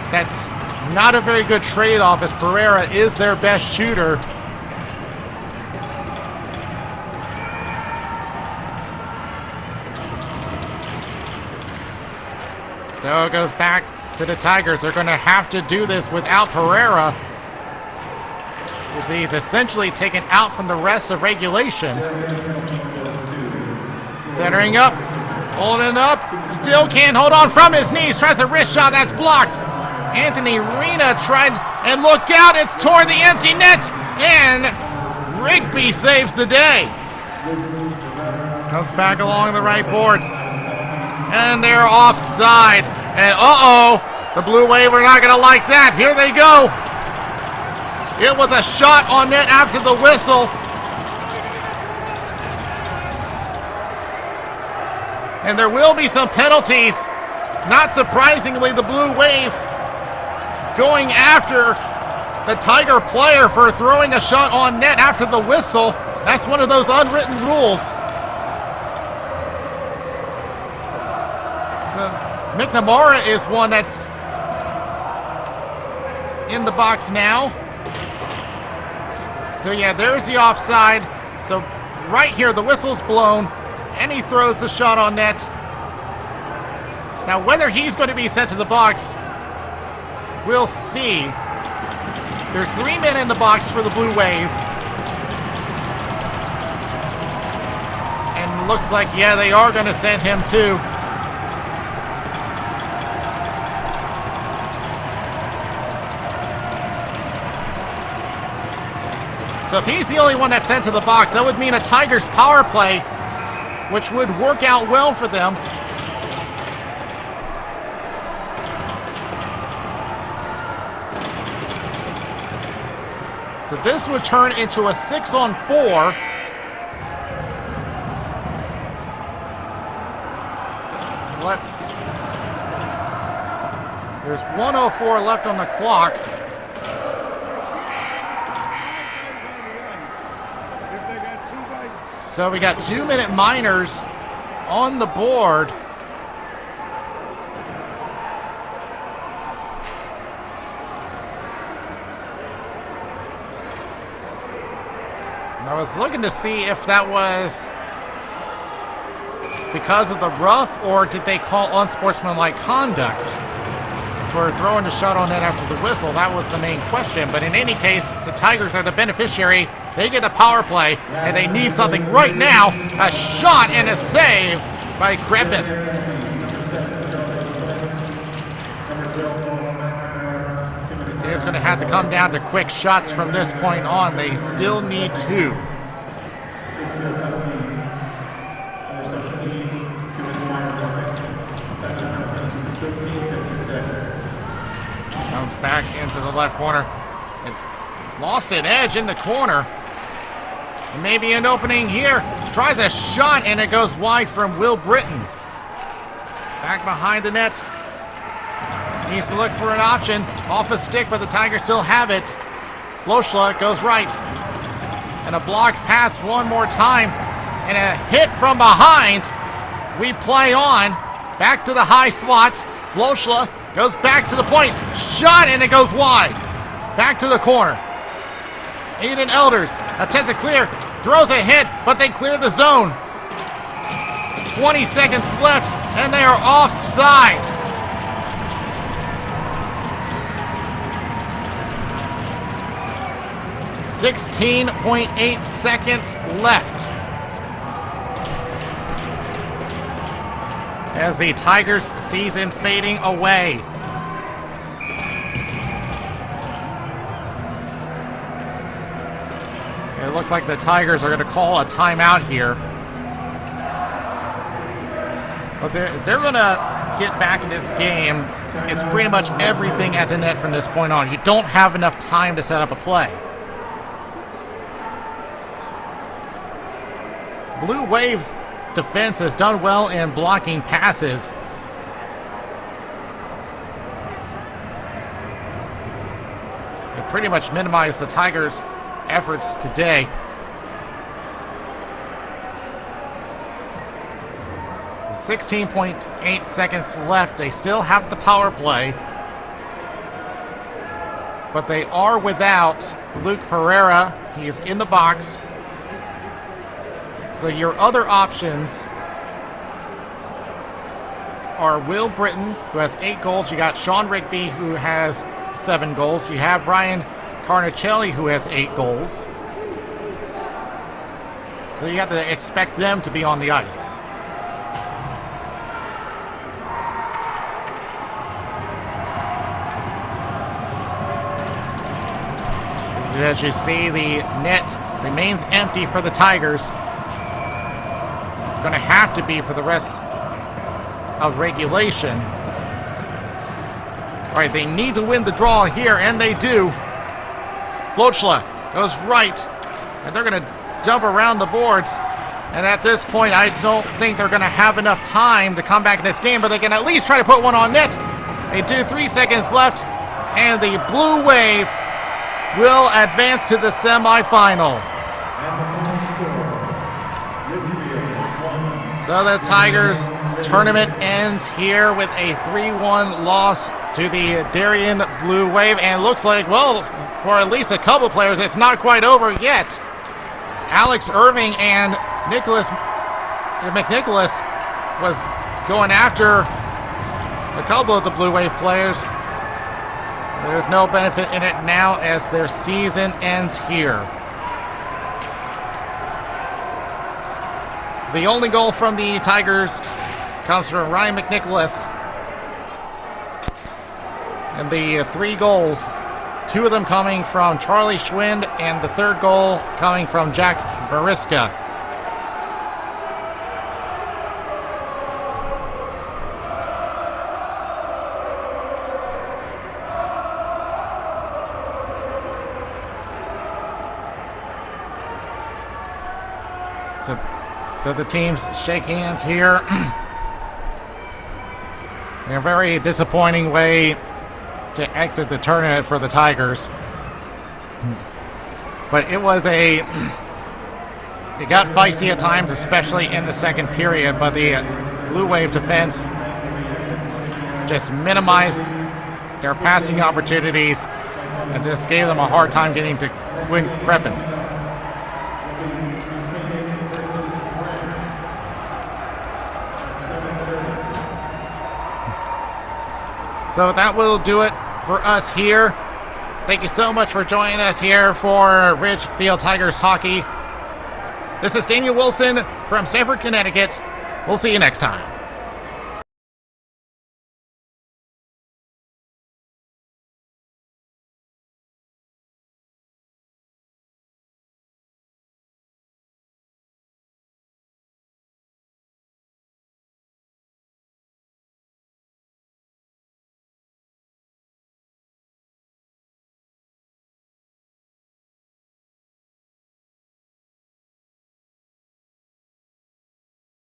that's not a very good trade-off as Pereira is their best shooter. So it goes back to the Tigers. They're going to have to do this without Pereira, as he's essentially taken out from the rest of regulation. Centering up. Holding up, still can't hold on from his knees, tries a wrist shot, that's blocked. Anthony Rena tried, and look out, it's toward the empty net, and Rigby saves the day. Comes back along the right boards, and they're offside. And the Blue Wave are not gonna like that, here they go. It was a shot on net after the whistle. And there will be some penalties. Not surprisingly, the Blue Wave going after the Tiger player for throwing a shot on net after the whistle. That's one of those unwritten rules. So McNamara is one that's in the box now. So yeah, there's the offside. So right here, the whistle's blown, and he throws the shot on net. Now, whether he's going to be sent to the box, we'll see. There's 3 men in the box for the Blue Wave. And looks like, yeah, they are going to send him too. So if he's the only one that's sent to the box, that would mean a Tigers power play, which would work out well for them. So this would turn into a 6-on-4. There's 1:04 left on the clock. So we got 2-minute minors on the board. And I was looking to see if that was because of the rough, or did they call unsportsmanlike conduct for throwing the shot on net after the whistle? That was the main question. But in any case, the Tigers are the beneficiary. They get a power play, and they need something right now. A shot and a save by Kreppen. It's going to have to come down to quick shots from this point on. They still need 2. Comes back into the left corner. And lost an edge in the corner. Maybe an opening here. Tries a shot, and it goes wide from Will Britton. Back behind the net. Needs to look for an option. Off a stick, but the Tigers still have it. Bloschla goes right. And a blocked pass one more time. And a hit from behind. We play on. Back to the high slot. Bloschla goes back to the point. Shot, and it goes wide. Back to the corner. Aiden Elders attempts to clear. Throws a hit, but they clear the zone. 20 seconds left, and they are offside. .8 seconds left. As the Tigers season fading away. It looks like the Tigers are going to call a timeout here. But they're going to get back in this game. It's pretty much everything at the net from this point on. You don't have enough time to set up a play. Blue Waves defense has done well in blocking passes. They pretty much minimized the Tigers' efforts today. .8 seconds left. They still have the power play, but they are without Luke Pereira. He is in the box. So your other options are Will Britton, who has 8 goals. You got Sean Rigby, who has 7 goals. You have Ryan Carnicelli, who has 8 goals. So you have to expect them to be on the ice. As you see, the net remains empty for the Tigers. It's going to have to be for the rest of regulation. All right, they need to win the draw here, and they do. Blochla goes right, and they're going to jump around the boards. And at this point, I don't think they're going to have enough time to come back in this game, but they can at least try to put one on net. They do. 3 seconds left, and the Blue Wave will advance to the semifinal. So the Tigers tournament ends here with a 3-1 loss to the Darien Blue Wave, and looks like, well, for at least a couple players, it's not quite over yet. Alex Irving and Nicholas McNicholas was going after a couple of the Blue Wave players. There's no benefit in it now as their season ends here. The only goal from the Tigers comes from Ryan McNicholas. And the 3 goals, 2 of them coming from Charlie Schwind, and the 3rd goal coming from Jack Bariska. So the teams shake hands here. In a very disappointing way to exit the tournament for the Tigers. But it got feisty at times, especially in the second period, but the Blue Wave defense just minimized their passing opportunities and just gave them a hard time getting to win Creppen. So that will do it for us here. Thank you so much for joining us here for Ridgefield Tigers hockey. This is Daniel Wilson from Stamford, Connecticut. We'll see you next time.